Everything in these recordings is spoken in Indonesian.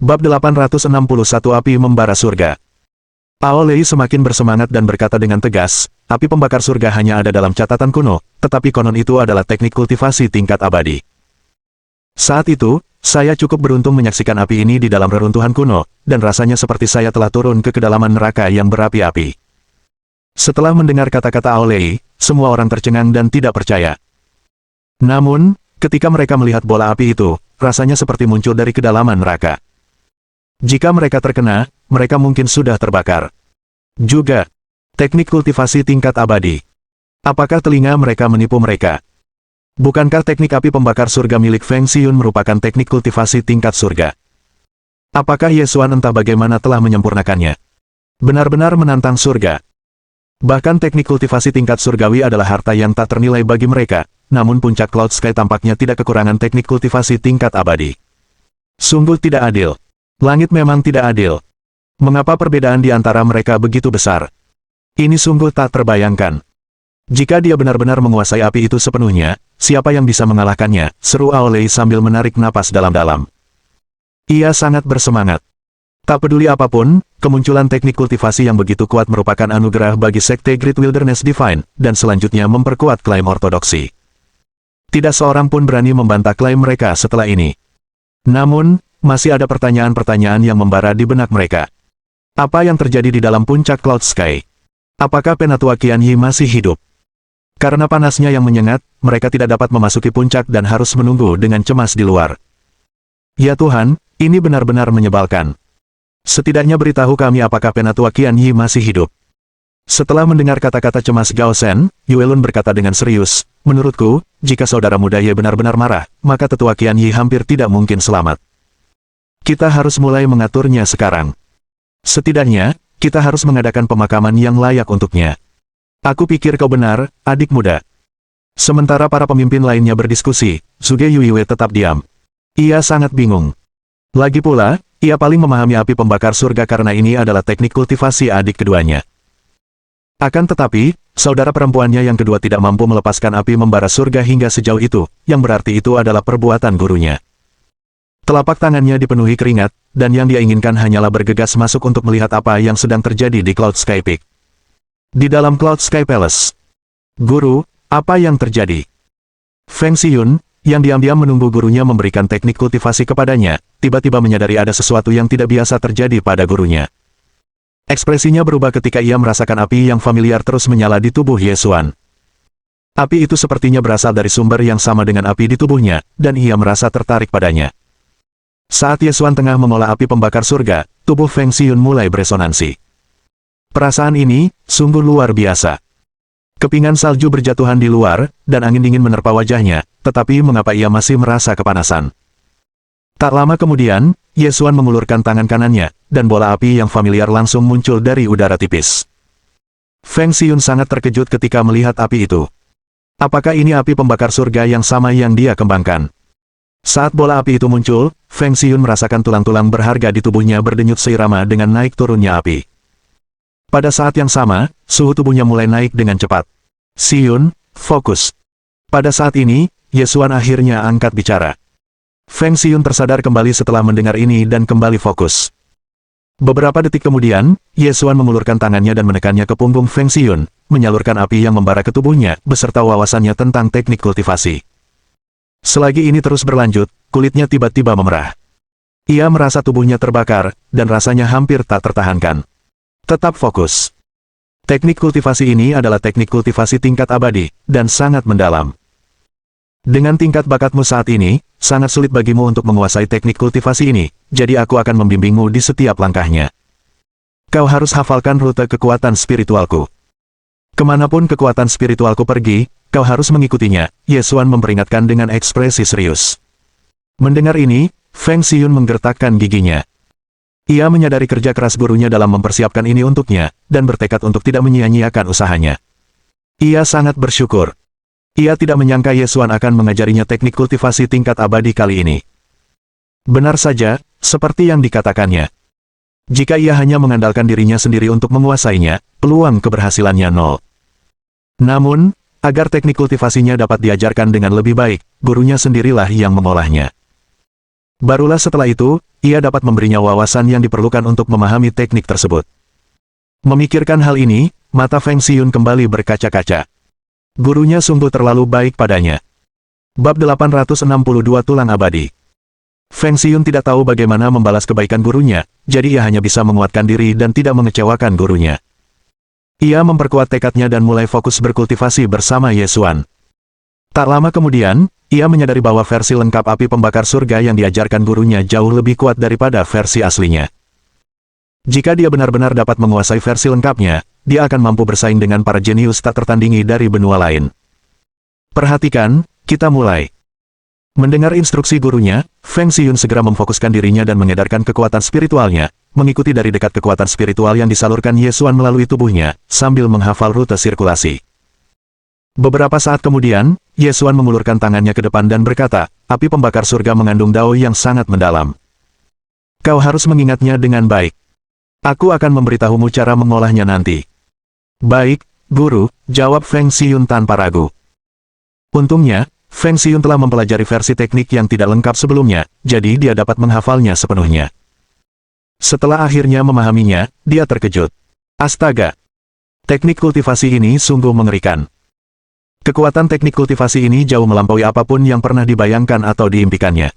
Bab 861 Api Membara Surga. Aolei semakin bersemangat dan berkata dengan tegas, api pembakar surga hanya ada dalam catatan kuno, tetapi konon itu adalah teknik kultivasi tingkat abadi. Saat itu, saya cukup beruntung menyaksikan api ini di dalam reruntuhan kuno, dan rasanya seperti saya telah turun ke kedalaman neraka yang berapi-api. Setelah mendengar kata-kata Aolei, semua orang tercengang dan tidak percaya. Namun, ketika mereka melihat bola api itu, rasanya seperti muncul dari kedalaman neraka. Jika mereka terkena, mereka mungkin sudah terbakar. Juga, teknik kultivasi tingkat abadi. Apakah telinga mereka menipu mereka? Bukankah teknik api pembakar surga milik Feng Xiun merupakan teknik kultivasi tingkat surga? Apakah Yesuan entah bagaimana telah menyempurnakannya? Benar-benar menantang surga. Bahkan teknik kultivasi tingkat surgawi adalah harta yang tak ternilai bagi mereka, namun puncak Cloud Sky tampaknya tidak kekurangan teknik kultivasi tingkat abadi. Sungguh tidak adil. Langit memang tidak adil. Mengapa perbedaan di antara mereka begitu besar? Ini sungguh tak terbayangkan. Jika dia benar-benar menguasai api itu sepenuhnya, siapa yang bisa mengalahkannya? Seru Aolei sambil menarik napas dalam-dalam. Ia sangat bersemangat. Tak peduli apapun, kemunculan teknik kultivasi yang begitu kuat merupakan anugerah bagi Sekte Great Wilderness Divine, dan selanjutnya memperkuat klaim ortodoksi. Tidak seorang pun berani membantah klaim mereka setelah ini. Namun, masih ada pertanyaan-pertanyaan yang membara di benak mereka. Apa yang terjadi di dalam puncak Cloud Sky? Apakah Penatua Qianyi masih hidup? Karena panasnya yang menyengat, mereka tidak dapat memasuki puncak dan harus menunggu dengan cemas di luar. Ya Tuhan, ini benar-benar menyebalkan. Setidaknya beritahu kami apakah Penatua Qianyi masih hidup. Setelah mendengar kata-kata cemas Gao Shen, Yuelun berkata dengan serius, menurutku, jika saudara muda Ye benar-benar marah, maka Tetua Qianyi hampir tidak mungkin selamat. Kita harus mulai mengaturnya sekarang. Setidaknya, kita harus mengadakan pemakaman yang layak untuknya. Aku pikir kau benar, adik muda. Sementara para pemimpin lainnya berdiskusi, Zhuge Yuiwei tetap diam. Ia sangat bingung. Lagi pula, ia paling memahami api pembakar surga karena ini adalah teknik kultivasi adik keduanya. Akan tetapi, saudara perempuannya yang kedua tidak mampu melepaskan api membara surga hingga sejauh itu, yang berarti itu adalah perbuatan gurunya. Telapak tangannya dipenuhi keringat, dan yang dia inginkan hanyalah bergegas masuk untuk melihat apa yang sedang terjadi di Cloud Sky Peak. Di dalam Cloud Sky Palace. Guru, apa yang terjadi? Feng Xiun, yang diam-diam menunggu gurunya memberikan teknik kultivasi kepadanya, tiba-tiba menyadari ada sesuatu yang tidak biasa terjadi pada gurunya. Ekspresinya berubah ketika ia merasakan api yang familiar terus menyala di tubuh Yesuan. Api itu sepertinya berasal dari sumber yang sama dengan api di tubuhnya, dan ia merasa tertarik padanya. Saat Yesuan tengah mengolah api pembakar surga, tubuh Feng Xiun mulai beresonansi. Perasaan ini, sungguh luar biasa. Kepingan salju berjatuhan di luar, dan angin dingin menerpa wajahnya, tetapi mengapa ia masih merasa kepanasan? Tak lama kemudian, Yesuan mengulurkan tangan kanannya, dan bola api yang familiar langsung muncul dari udara tipis. Feng Xiun sangat terkejut ketika melihat api itu. Apakah ini api pembakar surga yang sama yang dia kembangkan? Saat bola api itu muncul, Feng Xiun merasakan tulang-tulang berharga di tubuhnya berdenyut seirama dengan naik turunnya api. Pada saat yang sama, suhu tubuhnya mulai naik dengan cepat. Xiun, fokus. Pada saat ini, Yesuan akhirnya angkat bicara. Feng Xiun tersadar kembali setelah mendengar ini dan kembali fokus. Beberapa detik kemudian, Yesuan mengulurkan tangannya dan menekannya ke punggung Feng Xiun, menyalurkan api yang membara ke tubuhnya, beserta wawasannya tentang teknik kultivasi. Selagi ini terus berlanjut, kulitnya tiba-tiba memerah. Ia merasa tubuhnya terbakar, dan rasanya hampir tak tertahankan. Tetap fokus. Teknik kultivasi ini adalah teknik kultivasi tingkat abadi, dan sangat mendalam. Dengan tingkat bakatmu saat ini, sangat sulit bagimu untuk menguasai teknik kultivasi ini, jadi aku akan membimbingmu di setiap langkahnya. Kau harus hafalkan rute kekuatan spiritualku. Kemanapun kekuatan spiritualku pergi, kau harus mengikutinya, Yesuan memperingatkan dengan ekspresi serius. Mendengar ini, Feng Xiun menggertakkan giginya. Ia menyadari kerja keras gurunya dalam mempersiapkan ini untuknya, dan bertekad untuk tidak menyia-nyiakan usahanya. Ia sangat bersyukur. Ia tidak menyangka Yesuan akan mengajarinya teknik kultivasi tingkat abadi kali ini. Benar saja, seperti yang dikatakannya. Jika ia hanya mengandalkan dirinya sendiri untuk menguasainya, peluang keberhasilannya nol. Namun, agar teknik kultivasinya dapat diajarkan dengan lebih baik, gurunya sendirilah yang mengolahnya. Barulah setelah itu, ia dapat memberinya wawasan yang diperlukan untuk memahami teknik tersebut. Memikirkan hal ini, mata Feng Xiyun kembali berkaca-kaca. Gurunya sungguh terlalu baik padanya. Bab 862 Tulang Abadi. Feng Xiyun tidak tahu bagaimana membalas kebaikan gurunya, jadi ia hanya bisa menguatkan diri dan tidak mengecewakan gurunya. Ia memperkuat tekadnya dan mulai fokus berkultivasi bersama Ye Xuan. Tak lama kemudian, ia menyadari bahwa versi lengkap api pembakar surga yang diajarkan gurunya jauh lebih kuat daripada versi aslinya. Jika dia benar-benar dapat menguasai versi lengkapnya, dia akan mampu bersaing dengan para jenius tak tertandingi dari benua lain. Perhatikan, kita mulai. Mendengar instruksi gurunya, Feng Xiyun segera memfokuskan dirinya dan mengedarkan kekuatan spiritualnya, mengikuti dari dekat kekuatan spiritual yang disalurkan Ye Xuan melalui tubuhnya, sambil menghafal rute sirkulasi. Beberapa saat kemudian, Ye Xuan mengulurkan tangannya ke depan dan berkata, api pembakar surga mengandung dao yang sangat mendalam. Kau harus mengingatnya dengan baik. Aku akan memberitahumu cara mengolahnya nanti. Baik, guru, jawab Feng Xiyun tanpa ragu. Untungnya, Feng Xiyun telah mempelajari versi teknik yang tidak lengkap sebelumnya, jadi dia dapat menghafalnya sepenuhnya. Setelah akhirnya memahaminya, dia terkejut. Astaga! Teknik kultivasi ini sungguh mengerikan. Kekuatan teknik kultivasi ini jauh melampaui apapun yang pernah dibayangkan atau diimpikannya.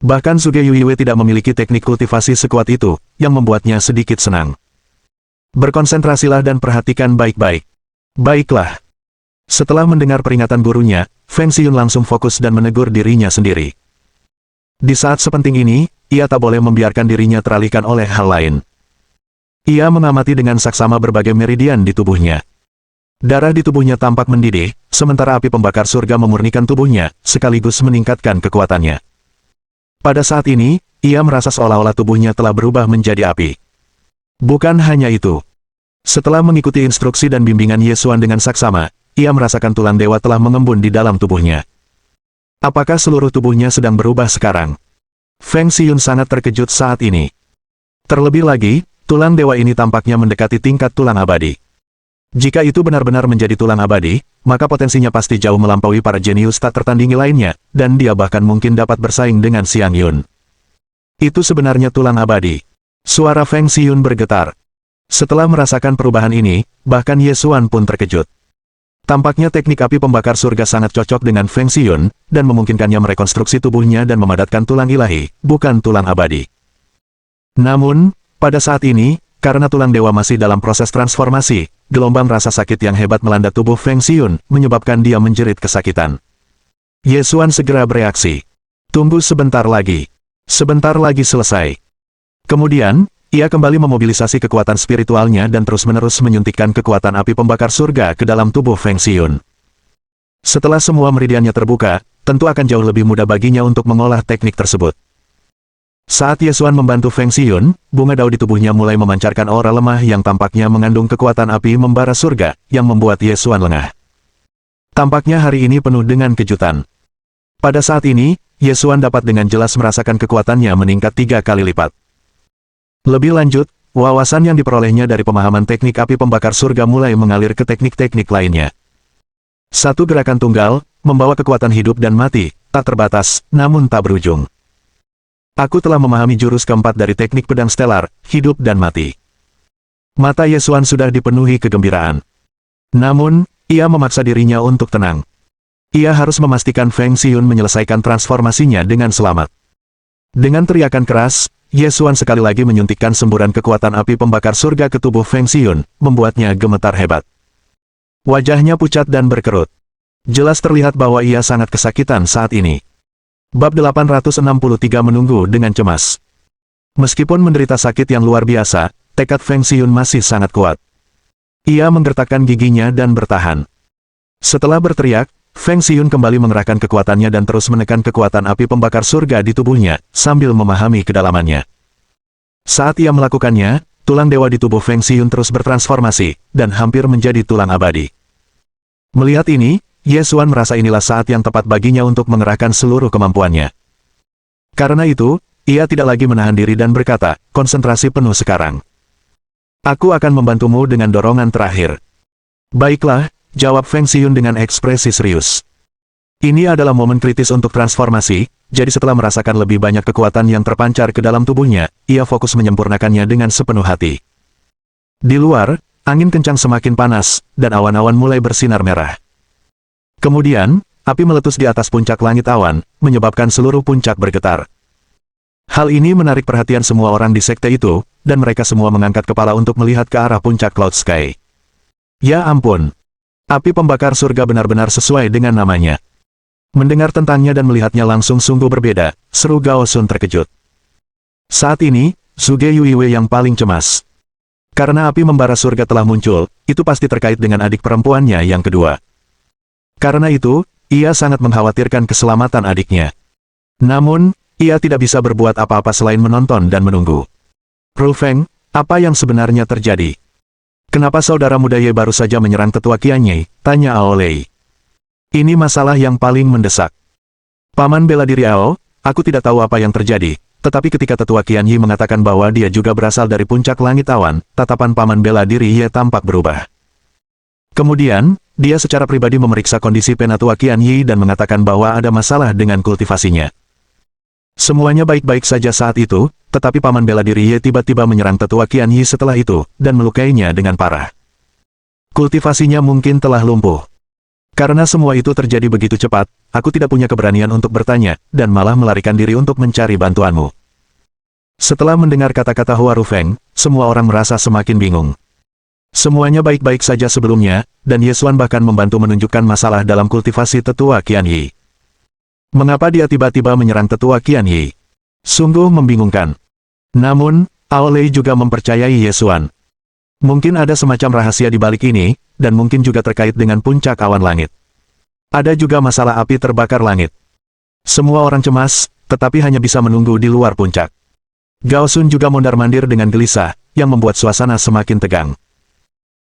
Bahkan Zhuge Yuiwei tidak memiliki teknik kultivasi sekuat itu, yang membuatnya sedikit senang. Berkonsentrasilah dan perhatikan baik-baik. Baiklah. Setelah mendengar peringatan gurunya, Feng Xiyun langsung fokus dan menegur dirinya sendiri. Di saat sepenting ini, ia tak boleh membiarkan dirinya teralihkan oleh hal lain. Ia mengamati dengan saksama berbagai meridian di tubuhnya. Darah di tubuhnya tampak mendidih, sementara api pembakar surga memurnikan tubuhnya, sekaligus meningkatkan kekuatannya. Pada saat ini, ia merasa seolah-olah tubuhnya telah berubah menjadi api. Bukan hanya itu. Setelah mengikuti instruksi dan bimbingan Ye Xuan dengan saksama, ia merasakan tulang dewa telah mengembun di dalam tubuhnya. Apakah seluruh tubuhnya sedang berubah sekarang? Feng Xiyun sangat terkejut saat ini. Terlebih lagi, tulang dewa ini tampaknya mendekati tingkat tulang abadi. Jika itu benar-benar menjadi tulang abadi, maka potensinya pasti jauh melampaui para jenius tak tertandingi lainnya, dan dia bahkan mungkin dapat bersaing dengan Xiang Yun. Itu sebenarnya tulang abadi. Suara Feng Xiyun bergetar. Setelah merasakan perubahan ini, bahkan Ye Xuan pun terkejut. Tampaknya teknik api pembakar surga sangat cocok dengan Feng Xiyun, dan memungkinkannya merekonstruksi tubuhnya dan memadatkan tulang ilahi, bukan tulang abadi. Namun, pada saat ini, karena tulang dewa masih dalam proses transformasi, gelombang rasa sakit yang hebat melanda tubuh Feng Xiyun, menyebabkan dia menjerit kesakitan. Ye Xuan segera bereaksi. Tunggu sebentar lagi. Sebentar lagi selesai. Kemudian, ia kembali memobilisasi kekuatan spiritualnya dan terus-menerus menyuntikkan kekuatan api pembakar surga ke dalam tubuh Feng Xiyun. Setelah semua meridiannya terbuka, tentu akan jauh lebih mudah baginya untuk mengolah teknik tersebut. Saat Ye Xuan membantu Feng Xiyun, bunga dao di tubuhnya mulai memancarkan aura lemah yang tampaknya mengandung kekuatan api membara surga, yang membuat Ye Xuan lengah. Tampaknya hari ini penuh dengan kejutan. Pada saat ini, Ye Xuan dapat dengan jelas merasakan kekuatannya meningkat 3 kali lipat. Lebih lanjut, wawasan yang diperolehnya dari pemahaman teknik api pembakar surga mulai mengalir ke teknik-teknik lainnya. Satu gerakan tunggal, membawa kekuatan hidup dan mati, tak terbatas, namun tak berujung. Aku telah memahami jurus keempat dari teknik pedang stelar, hidup dan mati. Mata Ye Xuan sudah dipenuhi kegembiraan. Namun, ia memaksa dirinya untuk tenang. Ia harus memastikan Feng Xiyun menyelesaikan transformasinya dengan selamat. Dengan teriakan keras, Ye Xuan sekali lagi menyuntikkan semburan kekuatan api pembakar surga ke tubuh Feng Xiyun, membuatnya gemetar hebat. Wajahnya pucat dan berkerut. Jelas terlihat bahwa ia sangat kesakitan saat ini. Bab 863 menunggu dengan cemas. Meskipun menderita sakit yang luar biasa, tekad Feng Xiyun masih sangat kuat. Ia menggertakkan giginya dan bertahan. Setelah berteriak, Feng Xiyun kembali mengerahkan kekuatannya dan terus menekan kekuatan api pembakar surga di tubuhnya, sambil memahami kedalamannya. Saat ia melakukannya, tulang dewa di tubuh Feng Xiyun terus bertransformasi, dan hampir menjadi tulang abadi. Melihat ini, Ye Xuan merasa inilah saat yang tepat baginya untuk mengerahkan seluruh kemampuannya. Karena itu, ia tidak lagi menahan diri dan berkata, konsentrasi penuh sekarang. Aku akan membantumu dengan dorongan terakhir. Baiklah, jawab Feng Xiyun dengan ekspresi serius. Ini adalah momen kritis untuk transformasi, jadi setelah merasakan lebih banyak kekuatan yang terpancar ke dalam tubuhnya, ia fokus menyempurnakannya dengan sepenuh hati. Di luar, angin kencang semakin panas, dan awan-awan mulai bersinar merah. Kemudian, api meletus di atas puncak langit awan, menyebabkan seluruh puncak bergetar. Hal ini menarik perhatian semua orang di sekte itu, dan mereka semua mengangkat kepala untuk melihat ke arah puncak Cloud Sky. Ya ampun! Api pembakar surga benar-benar sesuai dengan namanya. Mendengar tentangnya dan melihatnya langsung sungguh berbeda, seru Gao Sun terkejut. Saat ini, Zhuge Yuiwei yang paling cemas. Karena api membara surga telah muncul, itu pasti terkait dengan adik perempuannya yang kedua. Karena itu, ia sangat mengkhawatirkan keselamatan adiknya. Namun, ia tidak bisa berbuat apa-apa selain menonton dan menunggu. Rufeng, apa yang sebenarnya terjadi? Kenapa saudara muda Ye baru saja menyerang tetua Qianyei? Tanya Aolei. Ini masalah yang paling mendesak. Paman bela diri Ao, aku tidak tahu apa yang terjadi, tetapi ketika tetua Qianyei mengatakan bahwa dia juga berasal dari puncak langit awan, tatapan paman bela diri Ye tampak berubah. Kemudian, dia secara pribadi memeriksa kondisi penatua Qianyei dan mengatakan bahwa ada masalah dengan kultivasinya. Semuanya baik-baik saja saat itu, tetapi paman bela diri Ye tiba-tiba menyerang tetua Qianyei setelah itu, dan melukainya dengan parah. Kultivasinya mungkin telah lumpuh. Karena semua itu terjadi begitu cepat, aku tidak punya keberanian untuk bertanya, dan malah melarikan diri untuk mencari bantuanmu. Setelah mendengar kata-kata Hua Rufeng, semua orang merasa semakin bingung. Semuanya baik-baik saja sebelumnya, dan Ye Xuan bahkan membantu menunjukkan masalah dalam kultivasi tetua Qianyei. Mengapa dia tiba-tiba menyerang tetua Qianyei? Sungguh membingungkan. Namun, Aolei juga mempercayai Ye Xuan. Mungkin ada semacam rahasia di balik ini, dan mungkin juga terkait dengan puncak awan langit. Ada juga masalah api terbakar langit. Semua orang cemas, tetapi hanya bisa menunggu di luar puncak. Gao Sun juga mondar-mandir dengan gelisah, yang membuat suasana semakin tegang.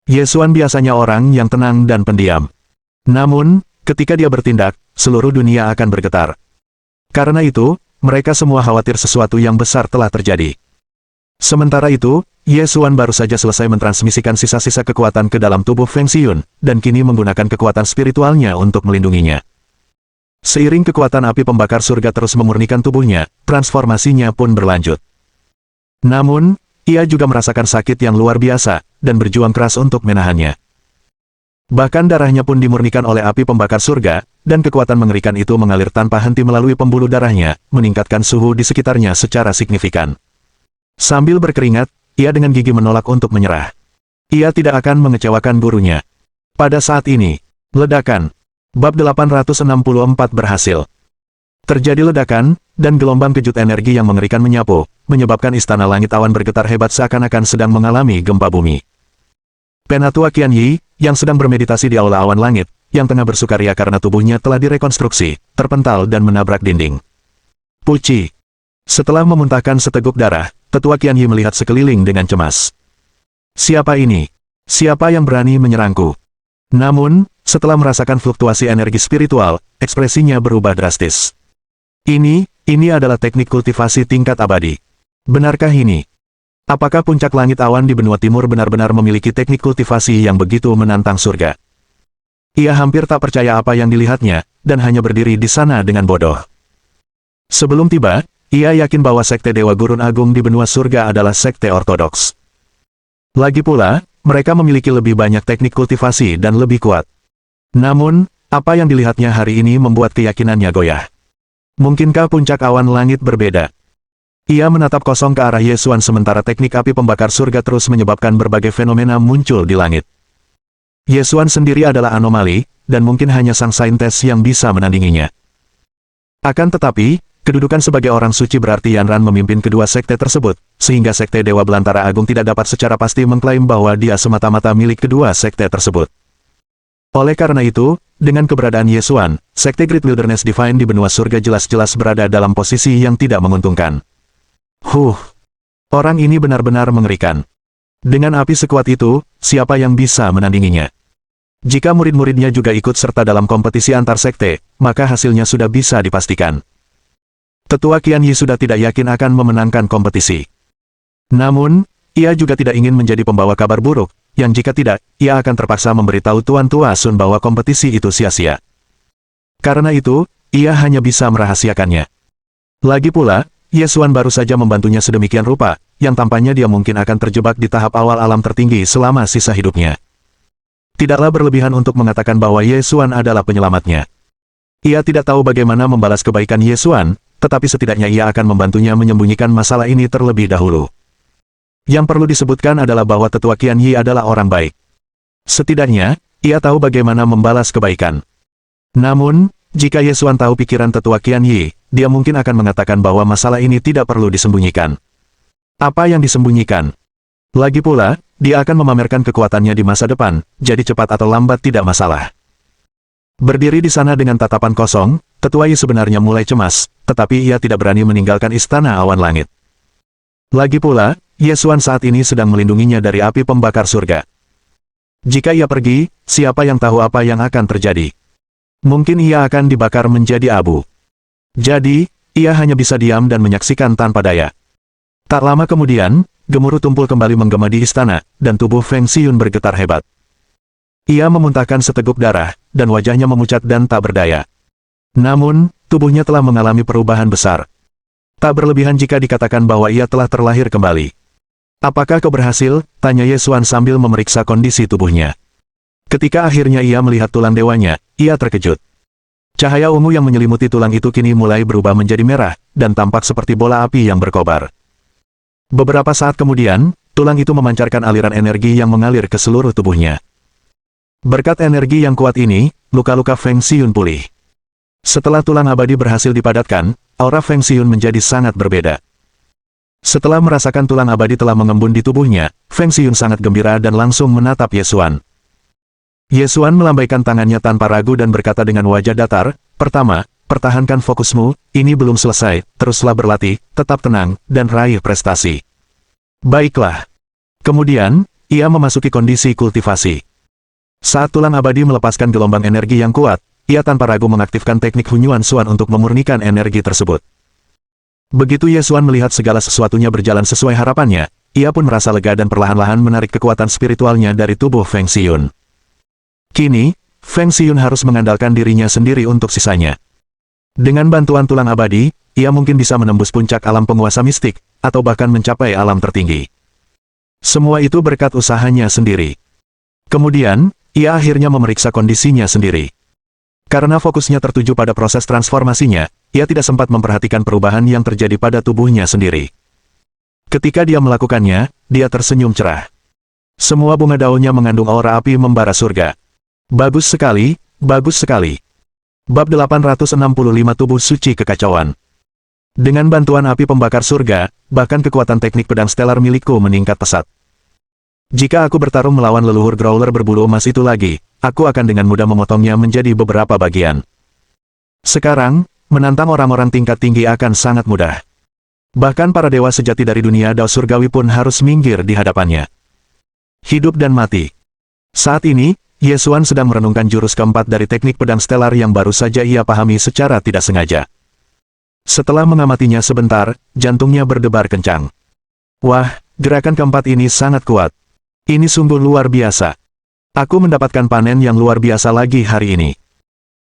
Ye Xuan biasanya orang yang tenang dan pendiam. Namun, ketika dia bertindak, seluruh dunia akan bergetar. Karena itu, mereka semua khawatir sesuatu yang besar telah terjadi. Sementara itu, Ye Xuan baru saja selesai mentransmisikan sisa-sisa kekuatan ke dalam tubuh Feng Xiyun, dan kini menggunakan kekuatan spiritualnya untuk melindunginya. Seiring kekuatan api pembakar surga terus memurnikan tubuhnya, transformasinya pun berlanjut. Namun, ia juga merasakan sakit yang luar biasa, dan berjuang keras untuk menahannya. Bahkan darahnya pun dimurnikan oleh api pembakar surga, dan kekuatan mengerikan itu mengalir tanpa henti melalui pembuluh darahnya, meningkatkan suhu di sekitarnya secara signifikan. Sambil berkeringat, ia dengan gigih menolak untuk menyerah. Ia tidak akan mengecewakan gurunya. Pada saat ini, ledakan. Bab 864 berhasil. Terjadi ledakan, dan gelombang kejut energi yang mengerikan menyapu, menyebabkan istana langit awan bergetar hebat seakan-akan sedang mengalami gempa bumi. Penatua Qianyei, yang sedang bermeditasi di aula awan langit, yang tengah bersukaria karena tubuhnya telah direkonstruksi, terpental dan menabrak dinding. Puci. Setelah memuntahkan seteguk darah, tetua Qianyei melihat sekeliling dengan cemas. Siapa ini? Siapa yang berani menyerangku? Namun, setelah merasakan fluktuasi energi spiritual, ekspresinya berubah drastis. Ini adalah teknik kultivasi tingkat abadi. Benarkah ini? Apakah puncak langit awan di benua timur benar-benar memiliki teknik kultivasi yang begitu menantang surga? Ia hampir tak percaya apa yang dilihatnya, dan hanya berdiri di sana dengan bodoh. Sebelum tiba, ia yakin bahwa sekte Dewa Gurun Agung di benua surga adalah sekte ortodoks. Lagi pula, mereka memiliki lebih banyak teknik kultivasi dan lebih kuat. Namun, apa yang dilihatnya hari ini membuat keyakinannya goyah. Mungkinkah puncak awan langit berbeda? Ia menatap kosong ke arah Ye Xuan sementara teknik api pembakar surga terus menyebabkan berbagai fenomena muncul di langit. Ye Xuan sendiri adalah anomali, dan mungkin hanya sang saintes yang bisa menandinginya. Akan tetapi, kedudukan sebagai orang suci berarti Yanran memimpin kedua sekte tersebut, sehingga sekte Dewa Belantara Agung tidak dapat secara pasti mengklaim bahwa dia semata-mata milik kedua sekte tersebut. Oleh karena itu, dengan keberadaan Ye Xuan, sekte Great Wilderness Divine di benua surga jelas-jelas berada dalam posisi yang tidak menguntungkan. Orang ini benar-benar mengerikan. Dengan api sekuat itu, siapa yang bisa menandinginya? Jika murid-muridnya juga ikut serta dalam kompetisi antar sekte, maka hasilnya sudah bisa dipastikan. Tetua Qianyei sudah tidak yakin akan memenangkan kompetisi. Namun, ia juga tidak ingin menjadi pembawa kabar buruk, yang jika tidak, ia akan terpaksa memberitahu Tuan Tua Sun bahwa kompetisi itu sia-sia. Karena itu, ia hanya bisa merahasiakannya. Lagi pula, Yesuan baru saja membantunya sedemikian rupa, yang tampaknya dia mungkin akan terjebak di tahap awal alam tertinggi selama sisa hidupnya. Tidaklah berlebihan untuk mengatakan bahwa Yesuan adalah penyelamatnya. Ia tidak tahu bagaimana membalas kebaikan Yesuan, tetapi setidaknya ia akan membantunya menyembunyikan masalah ini terlebih dahulu. Yang perlu disebutkan adalah bahwa Tetua Qian Yi adalah orang baik. Setidaknya, ia tahu bagaimana membalas kebaikan. Namun, jika Yesuan tahu pikiran Tetua Qian Yi, dia mungkin akan mengatakan bahwa masalah ini tidak perlu disembunyikan. Apa yang disembunyikan? Lagi pula, dia akan memamerkan kekuatannya di masa depan, jadi cepat atau lambat tidak masalah. Berdiri di sana dengan tatapan kosong, Tetua Yi sebenarnya mulai cemas, tetapi ia tidak berani meninggalkan istana awan langit. Lagi pula, Yesuan saat ini sedang melindunginya dari api pembakar surga. Jika ia pergi, siapa yang tahu apa yang akan terjadi? Mungkin ia akan dibakar menjadi abu. Jadi, ia hanya bisa diam dan menyaksikan tanpa daya. Tak lama kemudian, gemuruh tumpul kembali menggema di istana, dan tubuh Feng Xiyun bergetar hebat. Ia memuntahkan seteguk darah, dan wajahnya memucat dan tak berdaya. Namun, tubuhnya telah mengalami perubahan besar. Tak berlebihan jika dikatakan bahwa ia telah terlahir kembali. Apakah kau berhasil? Tanya Yesuan sambil memeriksa kondisi tubuhnya. Ketika akhirnya ia melihat tulang dewanya, ia terkejut. Cahaya ungu yang menyelimuti tulang itu kini mulai berubah menjadi merah, dan tampak seperti bola api yang berkobar. Beberapa saat kemudian, tulang itu memancarkan aliran energi yang mengalir ke seluruh tubuhnya. Berkat energi yang kuat ini, luka-luka Feng Xiyun pulih. Setelah tulang abadi berhasil dipadatkan, aura Feng Xiyun menjadi sangat berbeda. Setelah merasakan tulang abadi telah mengembun di tubuhnya, Feng Xiyun sangat gembira dan langsung menatap Yesuan. Yesuan melambaikan tangannya tanpa ragu dan berkata dengan wajah datar, "Pertama, pertahankan fokusmu, ini belum selesai, teruslah berlatih, tetap tenang, dan raih prestasi." Baiklah. Kemudian, ia memasuki kondisi kultivasi. Saat tulang abadi melepaskan gelombang energi yang kuat, ia tanpa ragu mengaktifkan teknik Hunyuan Xuan untuk memurnikan energi tersebut. Begitu Yesuan melihat segala sesuatunya berjalan sesuai harapannya, ia pun merasa lega dan perlahan-lahan menarik kekuatan spiritualnya dari tubuh Feng Xiyun. Kini, Feng Xiyun harus mengandalkan dirinya sendiri untuk sisanya. Dengan bantuan tulang abadi, ia mungkin bisa menembus puncak alam penguasa mistik, atau bahkan mencapai alam tertinggi. Semua itu berkat usahanya sendiri. Kemudian, ia akhirnya memeriksa kondisinya sendiri. Karena fokusnya tertuju pada proses transformasinya, ia tidak sempat memperhatikan perubahan yang terjadi pada tubuhnya sendiri. Ketika dia melakukannya, dia tersenyum cerah. Semua bunga daunnya mengandung aura api membara surga. Bagus sekali, bagus sekali. Bab 865 Tubuh Suci Kekacauan. Dengan bantuan api pembakar surga, bahkan kekuatan teknik pedang stelar milikku meningkat pesat. Jika aku bertarung melawan leluhur Growler berbulu emas itu lagi, aku akan dengan mudah memotongnya menjadi beberapa bagian. Sekarang, menantang orang-orang tingkat tinggi akan sangat mudah. Bahkan para dewa sejati dari dunia Dao Surgawi pun harus minggir di hadapannya. Hidup dan mati. Saat ini, Yesuan sedang merenungkan jurus keempat dari teknik pedang stelar yang baru saja ia pahami secara tidak sengaja. Setelah mengamatinya sebentar, jantungnya berdebar kencang. Wah, gerakan keempat ini sangat kuat. Ini sungguh luar biasa. Aku mendapatkan panen yang luar biasa lagi hari ini.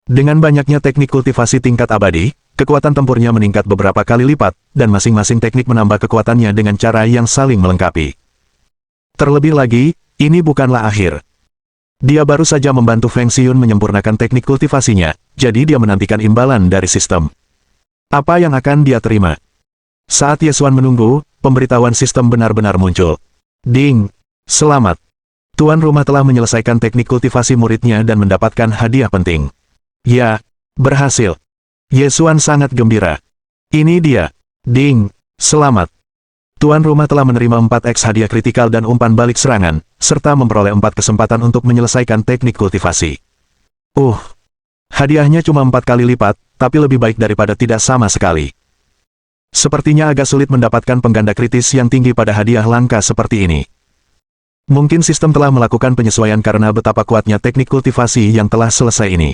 Dengan banyaknya teknik kultivasi tingkat abadi, kekuatan tempurnya meningkat beberapa kali lipat, dan masing-masing teknik menambah kekuatannya dengan cara yang saling melengkapi. Terlebih lagi, ini bukanlah akhir. Dia baru saja membantu Feng Xiyun menyempurnakan teknik kultivasinya, jadi dia menantikan imbalan dari sistem. Apa yang akan dia terima? Saat Yesuan menunggu, pemberitahuan sistem benar-benar muncul. Ding! Selamat! Tuan rumah telah menyelesaikan teknik kultivasi muridnya dan mendapatkan hadiah penting. Ya, berhasil. Yesuan sangat gembira. Ini dia. Ding! Selamat! Tuan rumah telah menerima 4x hadiah kritikal dan umpan balik serangan, serta memperoleh 4 kesempatan untuk menyelesaikan teknik kultivasi. Hadiahnya cuma 4 kali lipat, tapi lebih baik daripada tidak sama sekali. Sepertinya agak sulit mendapatkan pengganda kritis yang tinggi pada hadiah langka seperti ini. Mungkin sistem telah melakukan penyesuaian karena betapa kuatnya teknik kultivasi yang telah selesai ini.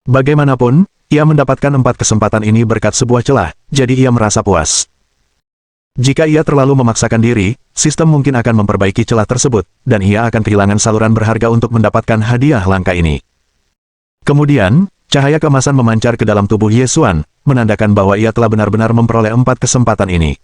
Bagaimanapun, ia mendapatkan 4 kesempatan ini berkat sebuah celah, jadi ia merasa puas. Jika ia terlalu memaksakan diri, sistem mungkin akan memperbaiki celah tersebut, dan ia akan kehilangan saluran berharga untuk mendapatkan hadiah langka ini. Kemudian, Cahaya keemasan memancar ke dalam tubuh Ye Xuan, menandakan bahwa ia telah benar-benar memperoleh 4 kesempatan ini.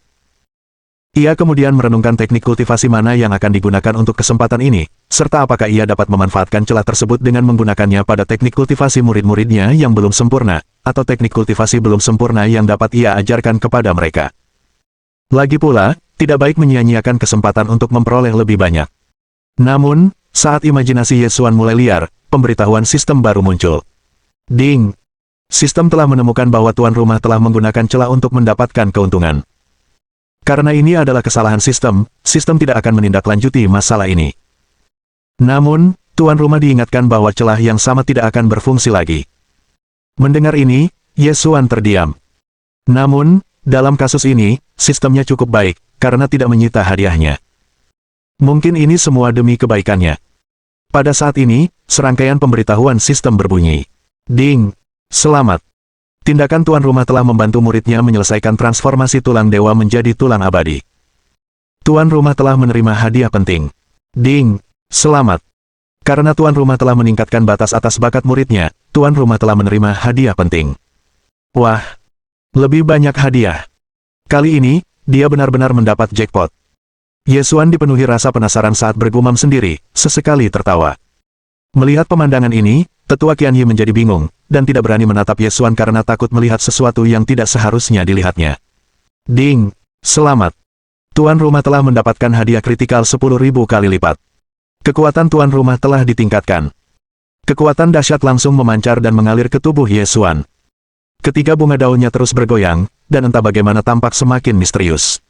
Ia kemudian merenungkan teknik kultivasi mana yang akan digunakan untuk kesempatan ini, serta apakah ia dapat memanfaatkan celah tersebut dengan menggunakannya pada teknik kultivasi murid-muridnya yang belum sempurna, atau teknik kultivasi belum sempurna yang dapat ia ajarkan kepada mereka. Lagi pula, tidak baik menyia-nyiakan kesempatan untuk memperoleh lebih banyak. Namun, saat imajinasi Ye Xuan mulai liar, pemberitahuan sistem baru muncul. Ding! Sistem telah menemukan bahwa tuan rumah telah menggunakan celah untuk mendapatkan keuntungan. Karena ini adalah kesalahan sistem tidak akan menindaklanjuti masalah ini. Namun, tuan rumah diingatkan bahwa celah yang sama tidak akan berfungsi lagi. Mendengar ini, Ye Xuan terdiam. Namun, dalam kasus ini, sistemnya cukup baik, karena tidak menyita hadiahnya. Mungkin ini semua demi kebaikannya. Pada saat ini, serangkaian pemberitahuan sistem berbunyi. Ding! Selamat! Tindakan tuan rumah telah membantu muridnya menyelesaikan transformasi tulang dewa menjadi tulang abadi. Tuan rumah telah menerima hadiah penting. Ding! Selamat! Karena tuan rumah telah meningkatkan batas atas bakat muridnya, tuan rumah telah menerima hadiah penting. Wah! Lebih banyak hadiah. Kali ini, dia benar-benar mendapat jackpot. Ye Xuan dipenuhi rasa penasaran saat bergumam sendiri, sesekali tertawa. Melihat pemandangan ini, Tetua Qian Yi menjadi bingung, dan tidak berani menatap Ye Xuan karena takut melihat sesuatu yang tidak seharusnya dilihatnya. Ding! Selamat! Tuan rumah telah mendapatkan hadiah kritikal 10.000 kali lipat. Kekuatan tuan rumah telah ditingkatkan. Kekuatan dahsyat langsung memancar dan mengalir ke tubuh Ye Xuan. Ketiga bunga daunnya terus bergoyang, dan entah bagaimana tampak semakin misterius.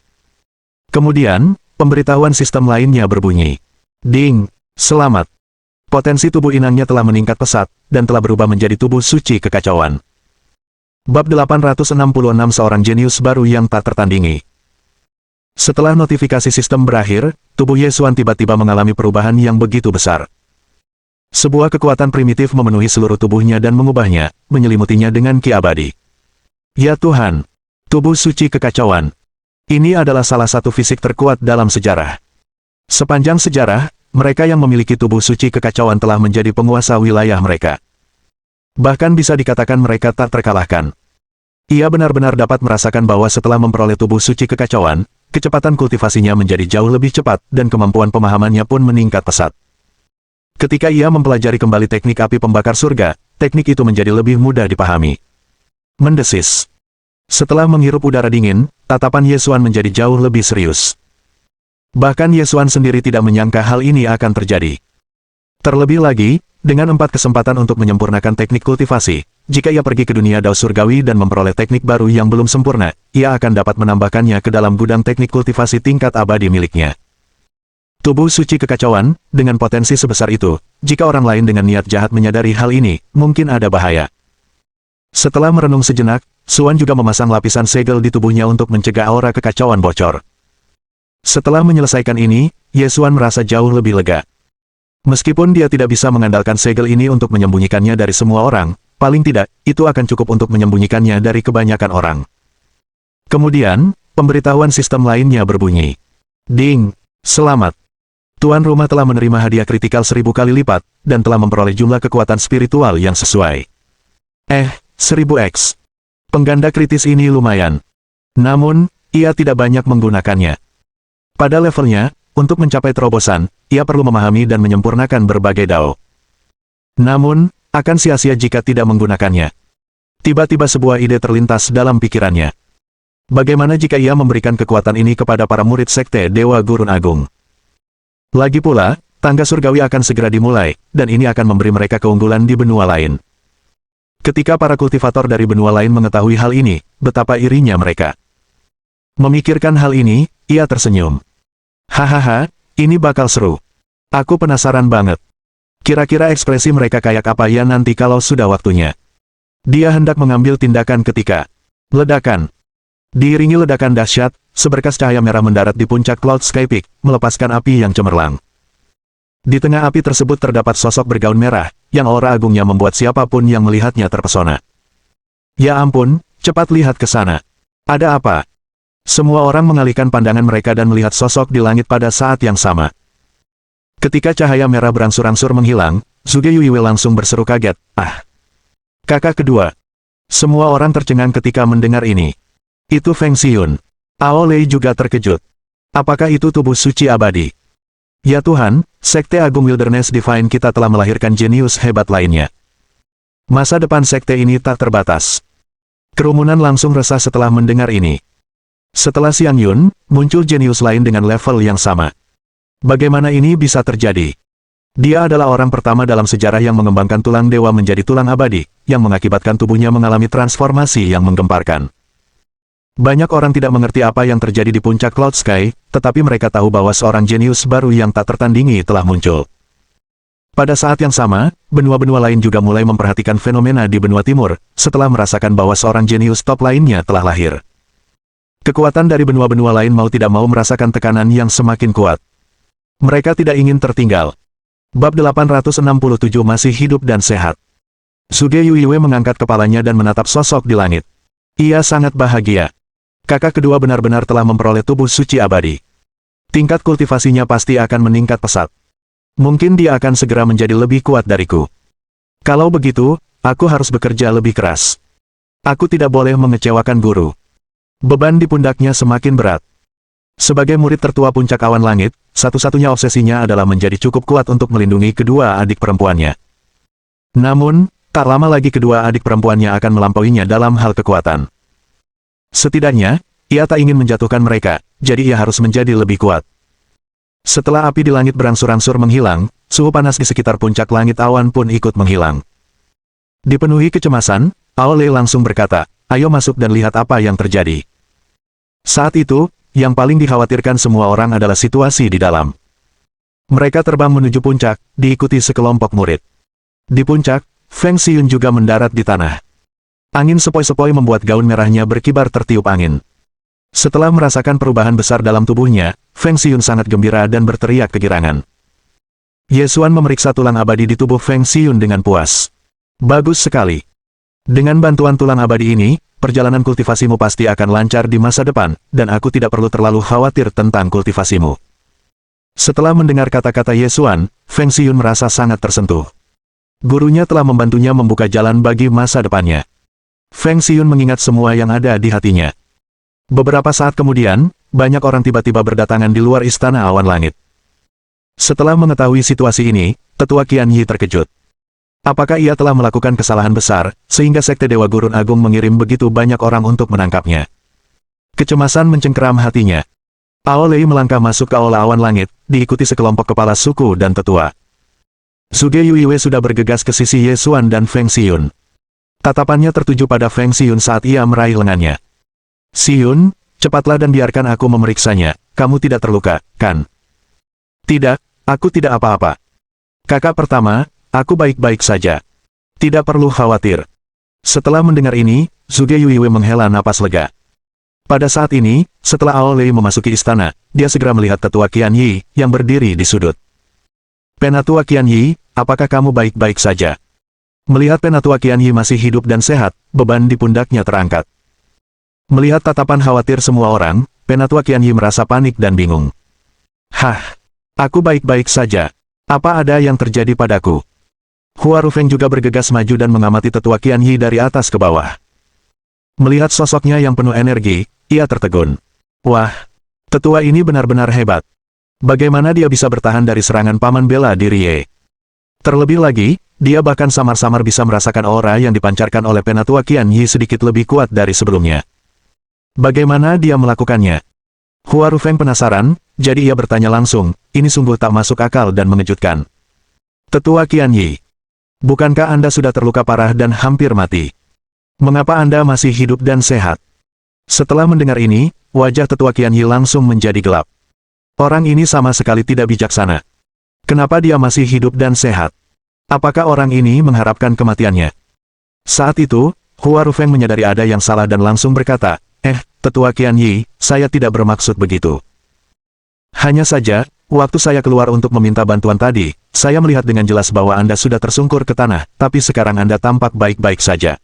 Kemudian, pemberitahuan sistem lainnya berbunyi. Ding! Selamat! Potensi tubuh inangnya telah meningkat pesat, dan telah berubah menjadi tubuh suci kekacauan. Bab 866 Seorang jenius baru yang tak tertandingi. Setelah notifikasi sistem berakhir, tubuh Ye Xuan tiba-tiba mengalami perubahan yang begitu besar. Sebuah kekuatan primitif memenuhi seluruh tubuhnya dan mengubahnya, menyelimutinya dengan ki abadi. Ya Tuhan! Tubuh suci kekacauan. Ini adalah salah satu fisik terkuat dalam sejarah. Sepanjang sejarah, mereka yang memiliki tubuh suci kekacauan telah menjadi penguasa wilayah mereka. Bahkan bisa dikatakan mereka tak terkalahkan. Ia benar-benar dapat merasakan bahwa setelah memperoleh tubuh suci kekacauan, kecepatan kultivasinya menjadi jauh lebih cepat dan kemampuan pemahamannya pun meningkat pesat. Ketika ia mempelajari kembali teknik api pembakar surga, teknik itu menjadi lebih mudah dipahami. Mendesis. Setelah menghirup udara dingin, tatapan Ye Xuan menjadi jauh lebih serius. Bahkan Ye Xuan sendiri tidak menyangka hal ini akan terjadi. Terlebih lagi, dengan 4 kesempatan untuk menyempurnakan teknik kultivasi, jika ia pergi ke dunia Dao Surgawi dan memperoleh teknik baru yang belum sempurna, ia akan dapat menambahkannya ke dalam gudang teknik kultivasi tingkat abadi miliknya. Tubuh suci kekacauan, dengan potensi sebesar itu, jika orang lain dengan niat jahat menyadari hal ini, mungkin ada bahaya. Setelah merenung sejenak, Xuan juga memasang lapisan segel di tubuhnya untuk mencegah aura kekacauan bocor. Setelah menyelesaikan ini, Ye Xuan merasa jauh lebih lega. Meskipun dia tidak bisa mengandalkan segel ini untuk menyembunyikannya dari semua orang, paling tidak, itu akan cukup untuk menyembunyikannya dari kebanyakan orang. Kemudian, pemberitahuan sistem lainnya berbunyi. Ding! Selamat! Tuan rumah telah menerima hadiah kritikal 1000 kali lipat, dan telah memperoleh jumlah kekuatan spiritual yang sesuai. 1000x. Pengganda kritis ini lumayan. Namun, ia tidak banyak menggunakannya. Pada levelnya, untuk mencapai terobosan, ia perlu memahami dan menyempurnakan berbagai dao. Namun, akan sia-sia jika tidak menggunakannya. Tiba-tiba sebuah ide terlintas dalam pikirannya. Bagaimana jika ia memberikan kekuatan ini kepada para murid sekte Dewa Gurun Agung? Lagi pula, tangga surgawi akan segera dimulai, dan ini akan memberi mereka keunggulan di benua lain. Ketika para kultivator dari benua lain mengetahui hal ini, betapa irinya mereka. Memikirkan hal ini, ia tersenyum. Hahaha, ini bakal seru. Aku penasaran banget. Kira-kira ekspresi mereka kayak apa ya nanti kalau sudah waktunya. Dia hendak mengambil tindakan ketika ledakan. Diiringi ledakan dahsyat, seberkas cahaya merah mendarat di puncak Cloud Sky Peak, melepaskan api yang cemerlang. Di tengah api tersebut terdapat sosok bergaun merah, yang aura agungnya membuat siapapun yang melihatnya terpesona. Ya ampun, cepat lihat ke sana. Ada apa? Semua orang mengalihkan pandangan mereka dan melihat sosok di langit pada saat yang sama. Ketika cahaya merah berangsur-angsur menghilang, Zhuge Yuiwei langsung berseru kaget, "Ah!" Kakak kedua. Semua orang tercengang ketika mendengar ini. Itu Feng Xiyun. Ao Lei juga terkejut. Apakah itu tubuh suci abadi? Ya Tuhan, Sekte Agung Wilderness Divine kita telah melahirkan jenius hebat lainnya. Masa depan sekte ini tak terbatas. Kerumunan langsung resah setelah mendengar ini. Setelah Xiang Yun, muncul jenius lain dengan level yang sama. Bagaimana ini bisa terjadi? Dia adalah orang pertama dalam sejarah yang mengembangkan tulang dewa menjadi tulang abadi, yang mengakibatkan tubuhnya mengalami transformasi yang menggemparkan. Banyak orang tidak mengerti apa yang terjadi di puncak Cloud Sky, tetapi mereka tahu bahwa seorang jenius baru yang tak tertandingi telah muncul. Pada saat yang sama, benua-benua lain juga mulai memperhatikan fenomena di benua timur, setelah merasakan bahwa seorang jenius top lainnya telah lahir. Kekuatan dari benua-benua lain mau tidak mau merasakan tekanan yang semakin kuat. Mereka tidak ingin tertinggal. Bab 867 masih hidup dan sehat. Suge Yuiwe mengangkat kepalanya dan menatap sosok di langit. Ia sangat bahagia. Kakak kedua benar-benar telah memperoleh tubuh suci abadi. Tingkat kultivasinya pasti akan meningkat pesat. Mungkin dia akan segera menjadi lebih kuat dariku. Kalau begitu, aku harus bekerja lebih keras. Aku tidak boleh mengecewakan guru. Beban di pundaknya semakin berat. Sebagai murid tertua puncak awan langit, satu-satunya obsesinya adalah menjadi cukup kuat untuk melindungi kedua adik perempuannya. Namun, tak lama lagi kedua adik perempuannya akan melampauinya dalam hal kekuatan. Setidaknya, ia tak ingin menjatuhkan mereka, jadi ia harus menjadi lebih kuat. Setelah api di langit berangsur-angsur menghilang, suhu panas di sekitar puncak langit awan pun ikut menghilang. Dipenuhi kecemasan, Ao Lei langsung berkata, "Ayo masuk dan lihat apa yang terjadi." Saat itu, yang paling dikhawatirkan semua orang adalah situasi di dalam. Mereka terbang menuju puncak, diikuti sekelompok murid. Di puncak, Feng Xiyun juga mendarat di tanah. Angin sepoi-sepoi membuat gaun merahnya berkibar tertiup angin. Setelah merasakan perubahan besar dalam tubuhnya, Feng Xiyun sangat gembira dan berteriak kegirangan. Ye Xuan memeriksa tulang abadi di tubuh Feng Xiyun dengan puas. Bagus sekali. Dengan bantuan tulang abadi ini, perjalanan kultivasimu pasti akan lancar di masa depan, dan aku tidak perlu terlalu khawatir tentang kultivasimu. Setelah mendengar kata-kata Ye Xuan, Feng Xiyun merasa sangat tersentuh. Gurunya telah membantunya membuka jalan bagi masa depannya. Feng Xiyun mengingat semua yang ada di hatinya. Beberapa saat kemudian, banyak orang tiba-tiba berdatangan di luar istana awan langit. Setelah mengetahui situasi ini, Tetua Qian Yi terkejut. Apakah ia telah melakukan kesalahan besar, sehingga Sekte Dewa Gurun Agung mengirim begitu banyak orang untuk menangkapnya? Kecemasan mencengkeram hatinya. Ao Lei melangkah masuk ke aula awan langit, diikuti sekelompok kepala suku dan tetua. Suge Yuiwe sudah bergegas ke sisi Ye Xuan dan Feng Xiyun. Tatapannya tertuju pada Feng Xiyun saat ia meraih lengannya. "Xiyun, cepatlah dan biarkan aku memeriksanya, kamu tidak terluka, kan?" "Tidak, aku tidak apa-apa. Kakak pertama, aku baik-baik saja. Tidak perlu khawatir." Setelah mendengar ini, Suge Yuiwe menghela napas lega. Pada saat ini, setelah Ao Lei memasuki istana, dia segera melihat Tetua Qian Yi, yang berdiri di sudut. "Penatua Qian Yi, apakah kamu baik-baik saja?" Melihat Penatua Qian Yi masih hidup dan sehat, beban di pundaknya terangkat. Melihat tatapan khawatir semua orang, Penatua Qian Yi merasa panik dan bingung. "Hah, aku baik-baik saja. Apa ada yang terjadi padaku?" Hua Rufeng juga bergegas maju dan mengamati Tetua Qian Yi dari atas ke bawah. Melihat sosoknya yang penuh energi, ia tertegun. Wah, tetua ini benar-benar hebat. Bagaimana dia bisa bertahan dari serangan paman bela diri Ye? Terlebih lagi, dia bahkan samar-samar bisa merasakan aura yang dipancarkan oleh Penatua Qian Yi sedikit lebih kuat dari sebelumnya. Bagaimana dia melakukannya? Hua Rufeng penasaran, jadi ia bertanya langsung, ini sungguh tak masuk akal dan mengejutkan. "Tetua Qian Yi, bukankah Anda sudah terluka parah dan hampir mati? Mengapa Anda masih hidup dan sehat?" Setelah mendengar ini, wajah Tetua Qian Yi langsung menjadi gelap. Orang ini sama sekali tidak bijaksana. Kenapa dia masih hidup dan sehat? Apakah orang ini mengharapkan kematiannya? Saat itu, Hua Rufeng menyadari ada yang salah dan langsung berkata, Tetua Qian Yi, saya tidak bermaksud begitu. Hanya saja, waktu saya keluar untuk meminta bantuan tadi, saya melihat dengan jelas bahwa Anda sudah tersungkur ke tanah, tapi sekarang Anda tampak baik-baik saja."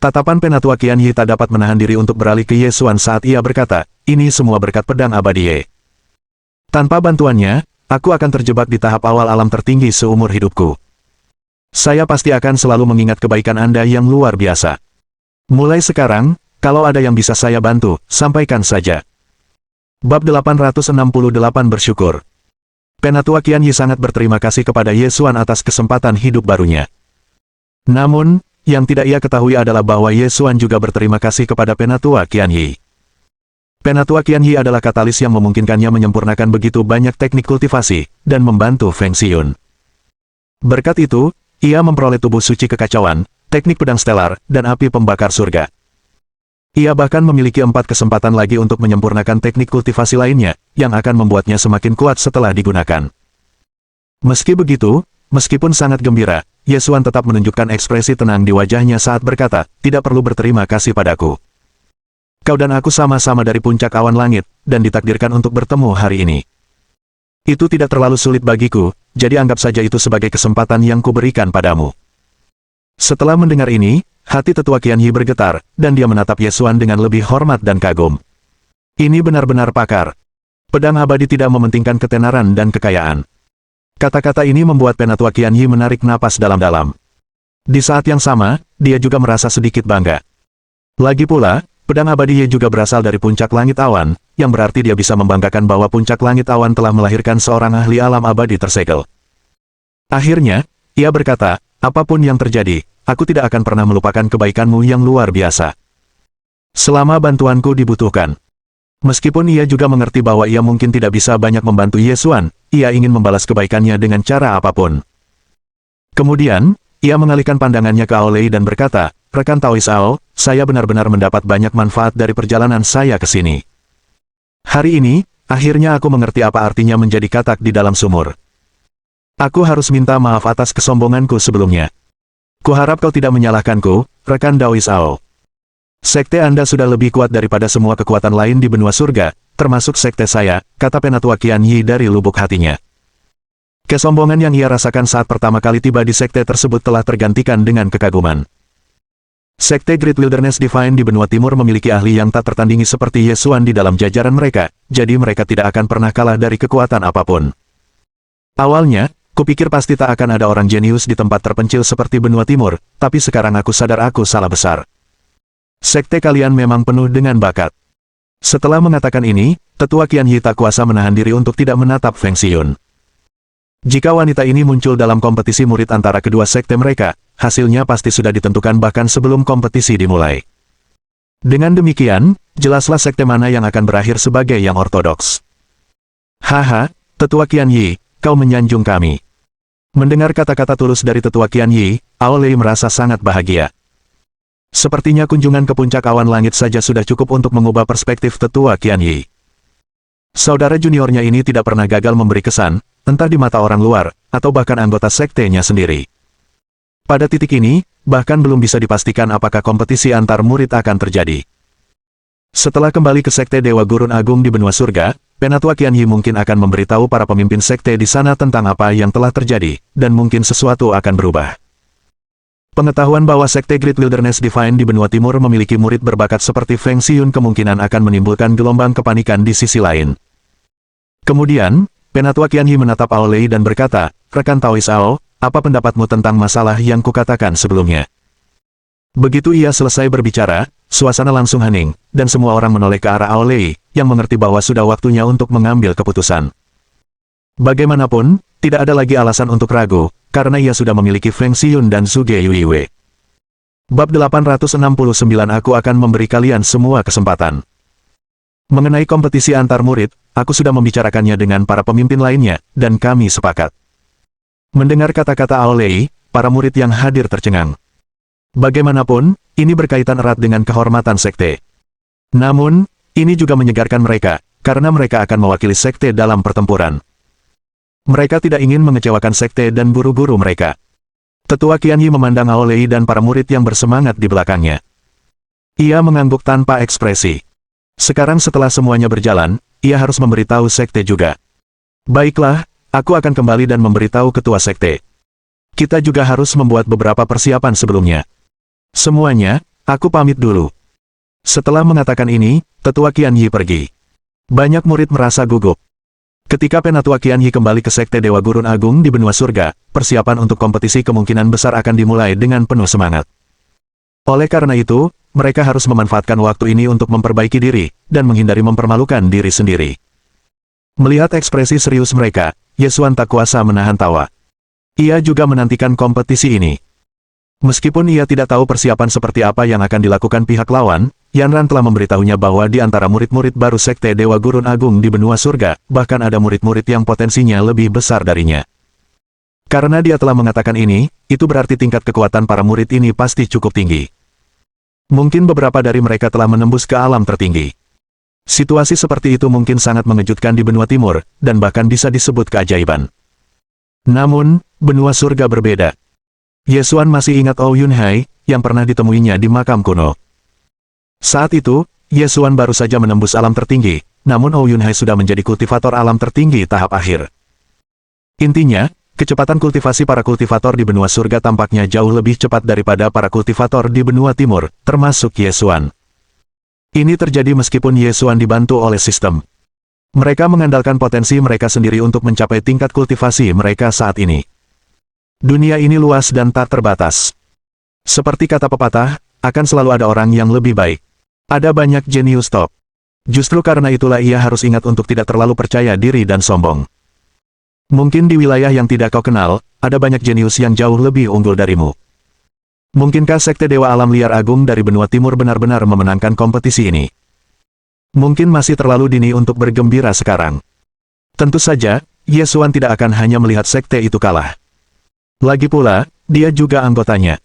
Tatapan Penatua Qian Yi tak dapat menahan diri untuk beralih ke Ye Xuan saat ia berkata, "Ini semua berkat pedang abadi Ye. Tanpa bantuannya, aku akan terjebak di tahap awal alam tertinggi seumur hidupku." Saya pasti akan selalu mengingat kebaikan Anda yang luar biasa. Mulai sekarang, kalau ada yang bisa saya bantu, sampaikan saja. Bab 868 bersyukur. Penatua Qianyi sangat berterima kasih kepada Ye Xuan atas kesempatan hidup barunya. Namun, yang tidak ia ketahui adalah bahwa Ye Xuan juga berterima kasih kepada Penatua Qianyi. Penatua Qianyi adalah katalis yang memungkinkannya menyempurnakan begitu banyak teknik kultivasi, dan membantu Feng Xiun. Berkat itu, ia memperoleh tubuh suci kekacauan, teknik pedang stelar, dan api pembakar surga. Ia bahkan memiliki 4 kesempatan lagi untuk menyempurnakan teknik kultivasi lainnya, yang akan membuatnya semakin kuat setelah digunakan. Meski begitu, meskipun sangat gembira, Ye Xuan tetap menunjukkan ekspresi tenang di wajahnya saat berkata, "Tidak perlu berterima kasih padaku. Kau dan aku sama-sama dari puncak awan langit, dan ditakdirkan untuk bertemu hari ini. Itu tidak terlalu sulit bagiku, jadi anggap saja itu sebagai kesempatan yang kuberikan padamu." Setelah mendengar ini, hati tetua Qianyi bergetar, dan dia menatap Ye Xuan dengan lebih hormat dan kagum. Ini benar-benar pakar. Pedang abadi tidak mementingkan ketenaran dan kekayaan. Kata-kata ini membuat Penatua Qianyi menarik napas dalam-dalam. Di saat yang sama, dia juga merasa sedikit bangga. Lagi pula, pedang abadi Ye juga berasal dari puncak langit awan, yang berarti dia bisa membanggakan bahwa puncak langit awan telah melahirkan seorang ahli alam abadi tersegel. Akhirnya, ia berkata, "Apapun yang terjadi, aku tidak akan pernah melupakan kebaikanmu yang luar biasa. Selama bantuanku dibutuhkan." Meskipun ia juga mengerti bahwa ia mungkin tidak bisa banyak membantu Ye Xuan, ia ingin membalas kebaikannya dengan cara apapun. Kemudian, ia mengalihkan pandangannya ke Ao Lei dan berkata, "Rekan Taois Ao, saya benar-benar mendapat banyak manfaat dari perjalanan saya ke sini. Hari ini, akhirnya aku mengerti apa artinya menjadi katak di dalam sumur. Aku harus minta maaf atas kesombonganku sebelumnya. Kuharap kau tidak menyalahkanku, rekan Taois Ao. Sekte Anda sudah lebih kuat daripada semua kekuatan lain di benua surga, termasuk sekte saya," kata Penatua Qianyi dari lubuk hatinya. Kesombongan yang ia rasakan saat pertama kali tiba di sekte tersebut telah tergantikan dengan kekaguman. Sekte Great Wilderness Divine di benua timur memiliki ahli yang tak tertandingi seperti Ye Xuan di dalam jajaran mereka, jadi mereka tidak akan pernah kalah dari kekuatan apapun. Awalnya, kupikir pasti tak akan ada orang jenius di tempat terpencil seperti benua timur, tapi sekarang aku sadar aku salah besar. Sekte kalian memang penuh dengan bakat. Setelah mengatakan ini, tetua Qianyi tak kuasa menahan diri untuk tidak menatap Feng Xiun. Jika wanita ini muncul dalam kompetisi murid antara kedua sekte mereka, hasilnya pasti sudah ditentukan bahkan sebelum kompetisi dimulai. Dengan demikian, jelaslah sekte mana yang akan berakhir sebagai yang ortodoks. "Haha, tetua Qianyi, kau menyanjung kami." Mendengar kata-kata tulus dari tetua Qianyi, Ao Lei merasa sangat bahagia. Sepertinya kunjungan ke puncak awan langit saja sudah cukup untuk mengubah perspektif tetua Qianyi. Saudara juniornya ini tidak pernah gagal memberi kesan, entah di mata orang luar, atau bahkan anggota sektenya sendiri. Pada titik ini, bahkan belum bisa dipastikan apakah kompetisi antar murid akan terjadi. Setelah kembali ke sekte Dewa Gurun Agung di benua surga, Penatua Qianyi mungkin akan memberitahu para pemimpin sekte di sana tentang apa yang telah terjadi, dan mungkin sesuatu akan berubah. Pengetahuan bahwa sekte Great Wilderness Divine di benua timur memiliki murid berbakat seperti Feng Xiun kemungkinan akan menimbulkan gelombang kepanikan di sisi lain. Kemudian, Penatua Qianyi menatap Ao Lei dan berkata, "Rekan Taois Ao, apa pendapatmu tentang masalah yang kukatakan sebelumnya?" Begitu ia selesai berbicara, suasana langsung hening, dan semua orang menoleh ke arah Ao Lei, yang mengerti bahwa sudah waktunya untuk mengambil keputusan. Bagaimanapun, tidak ada lagi alasan untuk ragu, karena ia sudah memiliki Feng Xiun dan Zhuge Yuiwei. Bab 869 Aku akan memberi kalian semua kesempatan. Mengenai kompetisi antar murid, aku sudah membicarakannya dengan para pemimpin lainnya, dan kami sepakat. Mendengar kata-kata Ao Lei, para murid yang hadir tercengang. Bagaimanapun, ini berkaitan erat dengan kehormatan sekte. Namun, ini juga menyegarkan mereka, karena mereka akan mewakili sekte dalam pertempuran. Mereka tidak ingin mengecewakan sekte dan guru-guru mereka. Tetua Qianyi memandang Ao Lei dan para murid yang bersemangat di belakangnya. Ia mengangguk tanpa ekspresi. Sekarang setelah semuanya berjalan, ia harus memberitahu sekte juga. "Baiklah, aku akan kembali dan memberitahu ketua sekte. Kita juga harus membuat beberapa persiapan sebelumnya. Semuanya, aku pamit dulu." Setelah mengatakan ini, tetua Qianyi pergi. Banyak murid merasa gugup. Ketika Penatua Qianyi kembali ke Sekte Dewa Gurun Agung di benua surga, persiapan untuk kompetisi kemungkinan besar akan dimulai dengan penuh semangat. Oleh karena itu, mereka harus memanfaatkan waktu ini untuk memperbaiki diri, dan menghindari mempermalukan diri sendiri. Melihat ekspresi serius mereka, Ye Xuan tak kuasa menahan tawa. Ia juga menantikan kompetisi ini. Meskipun ia tidak tahu persiapan seperti apa yang akan dilakukan pihak lawan, Yanran telah memberitahunya bahwa di antara murid-murid baru Sekte Dewa Gurun Agung di benua surga, bahkan ada murid-murid yang potensinya lebih besar darinya. Karena dia telah mengatakan ini, itu berarti tingkat kekuatan para murid ini pasti cukup tinggi. Mungkin beberapa dari mereka telah menembus ke alam tertinggi. Situasi seperti itu mungkin sangat mengejutkan di benua timur, dan bahkan bisa disebut keajaiban. Namun, benua surga berbeda. Ye Xuan masih ingat Oh Yunhai, yang pernah ditemuinya di makam kuno. Saat itu, Ye Xuan baru saja menembus alam tertinggi, namun Oh Yunhai sudah menjadi kultivator alam tertinggi tahap akhir. Intinya, kecepatan kultivasi para kultivator di benua surga tampaknya jauh lebih cepat daripada para kultivator di benua timur, termasuk Ye Xuan. Ini terjadi meskipun Ye Xuan dibantu oleh sistem. Mereka mengandalkan potensi mereka sendiri untuk mencapai tingkat kultivasi mereka saat ini. Dunia ini luas dan tak terbatas. Seperti kata pepatah, akan selalu ada orang yang lebih baik. Ada banyak jenius top. Justru karena itulah ia harus ingat untuk tidak terlalu percaya diri dan sombong. Mungkin di wilayah yang tidak kau kenal, ada banyak jenius yang jauh lebih unggul darimu. Mungkinkah Sekte Dewa Alam Liar Agung dari benua timur benar-benar memenangkan kompetisi ini? Mungkin masih terlalu dini untuk bergembira sekarang. Tentu saja, Ye Xuan tidak akan hanya melihat sekte itu kalah. Lagi pula, dia juga anggotanya.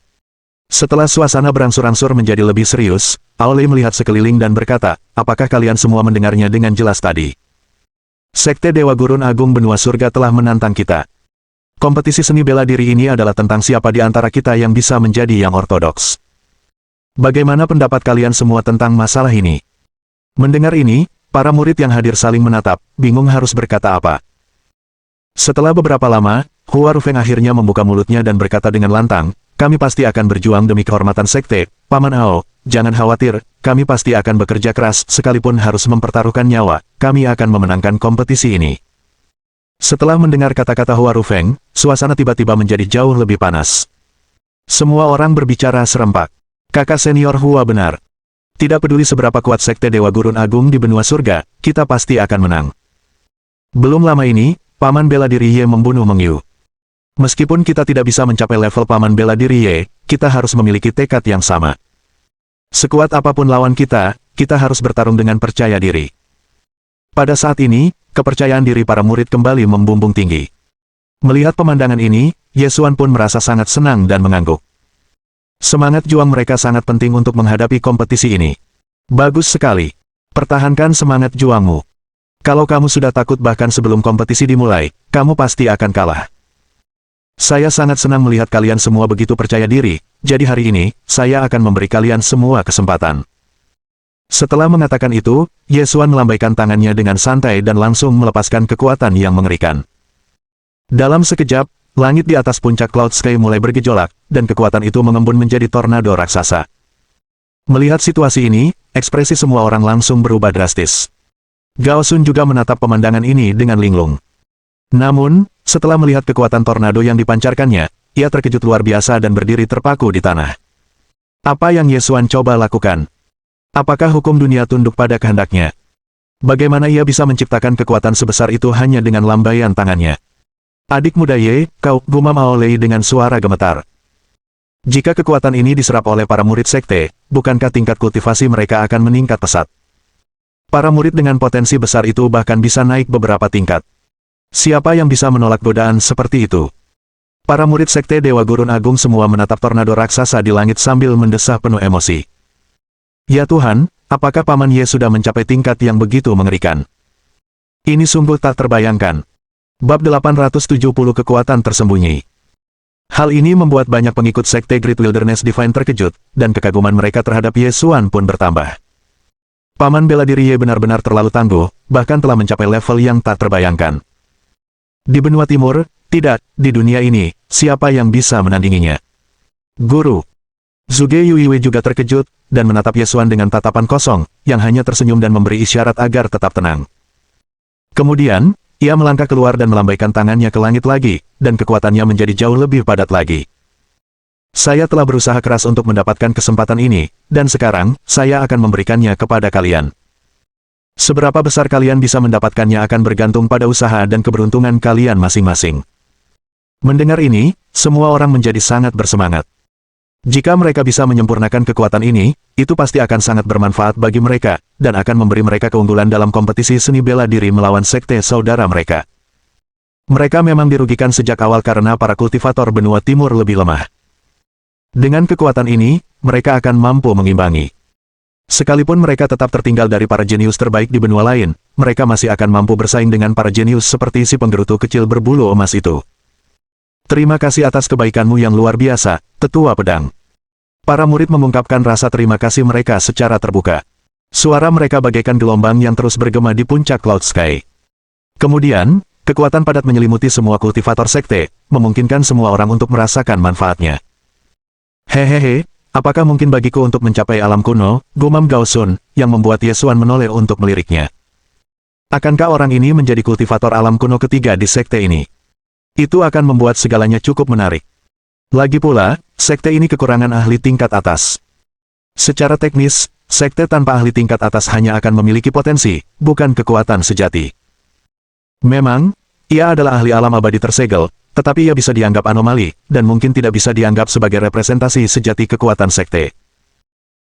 Setelah suasana berangsur-angsur menjadi lebih serius, Aolei melihat sekeliling dan berkata, apakah kalian semua mendengarnya dengan jelas tadi? Sekte Dewa Gurun Agung benua surga telah menantang kita. Kompetisi seni bela diri ini adalah tentang siapa di antara kita yang bisa menjadi yang ortodoks. Bagaimana pendapat kalian semua tentang masalah ini? Mendengar ini, para murid yang hadir saling menatap, bingung harus berkata apa. Setelah beberapa lama, Hua Rufeng akhirnya membuka mulutnya dan berkata dengan lantang, kami pasti akan berjuang demi kehormatan sekte, Paman Ao, jangan khawatir, kami pasti akan bekerja keras sekalipun harus mempertaruhkan nyawa, kami akan memenangkan kompetisi ini. Setelah mendengar kata-kata Hua Rufeng, suasana tiba-tiba menjadi jauh lebih panas. Semua orang berbicara serempak. Kakak senior Hua benar. Tidak peduli seberapa kuat sekte Dewa Gurun Agung di benua surga, kita pasti akan menang. Belum lama ini, Paman bela diri Ye membunuh Meng Yu. Meskipun kita tidak bisa mencapai level Paman bela diri Ye, kita harus memiliki tekad yang sama. Sekuat apapun lawan kita, kita harus bertarung dengan percaya diri. Pada saat ini, kepercayaan diri para murid kembali membumbung tinggi. Melihat pemandangan ini, Ye Xuan pun merasa sangat senang dan mengangguk. Semangat juang mereka sangat penting untuk menghadapi kompetisi ini. Bagus sekali. Pertahankan semangat juangmu. Kalau kamu sudah takut bahkan sebelum kompetisi dimulai, kamu pasti akan kalah. Saya sangat senang melihat kalian semua begitu percaya diri, jadi hari ini, saya akan memberi kalian semua kesempatan. Setelah mengatakan itu, Ye Xuan melambaikan tangannya dengan santai dan langsung melepaskan kekuatan yang mengerikan. Dalam sekejap, langit di atas puncak Cloud Sky mulai bergejolak, dan kekuatan itu mengembun menjadi tornado raksasa. Melihat situasi ini, ekspresi semua orang langsung berubah drastis. Gao Sun juga menatap pemandangan ini dengan linglung. Namun, setelah melihat kekuatan tornado yang dipancarkannya, ia terkejut luar biasa dan berdiri terpaku di tanah. Apa yang Ye Xuan coba lakukan? Apakah hukum dunia tunduk pada kehendaknya? Bagaimana ia bisa menciptakan kekuatan sebesar itu hanya dengan lambaian tangannya? Adik muda Ye, kau, gumam Aolei dengan suara gemetar. Jika kekuatan ini diserap oleh para murid sekte, bukankah tingkat kultivasi mereka akan meningkat pesat? Para murid dengan potensi besar itu bahkan bisa naik beberapa tingkat. Siapa yang bisa menolak godaan seperti itu? Para murid sekte Dewa Gurun Agung semua menatap tornado raksasa di langit sambil mendesah penuh emosi. Ya Tuhan, apakah Paman Ye sudah mencapai tingkat yang begitu mengerikan? Ini sungguh tak terbayangkan. Bab 870 Kekuatan Tersembunyi. Hal ini membuat banyak pengikut sekte Great Wilderness Divine terkejut, dan kekaguman mereka terhadap Ye Xuan pun bertambah. Paman bela diri Ye benar-benar terlalu tangguh, bahkan telah mencapai level yang tak terbayangkan. Di benua timur, tidak, di dunia ini, siapa yang bisa menandinginya? Guru. Zhuge Yuiwei juga terkejut, dan menatap Ye Xuan dengan tatapan kosong, yang hanya tersenyum dan memberi isyarat agar tetap tenang. Kemudian, ia melangkah keluar dan melambaikan tangannya ke langit lagi, dan kekuatannya menjadi jauh lebih padat lagi. Saya telah berusaha keras untuk mendapatkan kesempatan ini, dan sekarang, saya akan memberikannya kepada kalian. Seberapa besar kalian bisa mendapatkannya akan bergantung pada usaha dan keberuntungan kalian masing-masing. Mendengar ini, semua orang menjadi sangat bersemangat. Jika mereka bisa menyempurnakan kekuatan ini, itu pasti akan sangat bermanfaat bagi mereka, dan akan memberi mereka keunggulan dalam kompetisi seni bela diri melawan sekte saudara mereka. Mereka memang dirugikan sejak awal karena para kultivator benua timur lebih lemah. Dengan kekuatan ini, mereka akan mampu mengimbangi. Sekalipun mereka tetap tertinggal dari para jenius terbaik di benua lain, mereka masih akan mampu bersaing dengan para jenius seperti si penggerutu kecil berbulu emas itu. Terima kasih atas kebaikanmu yang luar biasa, Tetua Pedang. Para murid mengungkapkan rasa terima kasih mereka secara terbuka. Suara mereka bagaikan gelombang yang terus bergema di puncak Cloud Sky. Kemudian, kekuatan padat menyelimuti semua kultivator sekte, memungkinkan semua orang untuk merasakan manfaatnya. Hehehe. Apakah mungkin bagiku untuk mencapai alam kuno, gumam Gao Sun, yang membuat Ye Xuan menoleh untuk meliriknya. Akankah orang ini menjadi kultivator alam kuno ketiga di sekte ini? Itu akan membuat segalanya cukup menarik. Lagi pula, sekte ini kekurangan ahli tingkat atas. Secara teknis, sekte tanpa ahli tingkat atas hanya akan memiliki potensi, bukan kekuatan sejati. Memang, ia adalah ahli alam abadi tersegel, tetapi ia bisa dianggap anomali, dan mungkin tidak bisa dianggap sebagai representasi sejati kekuatan sekte.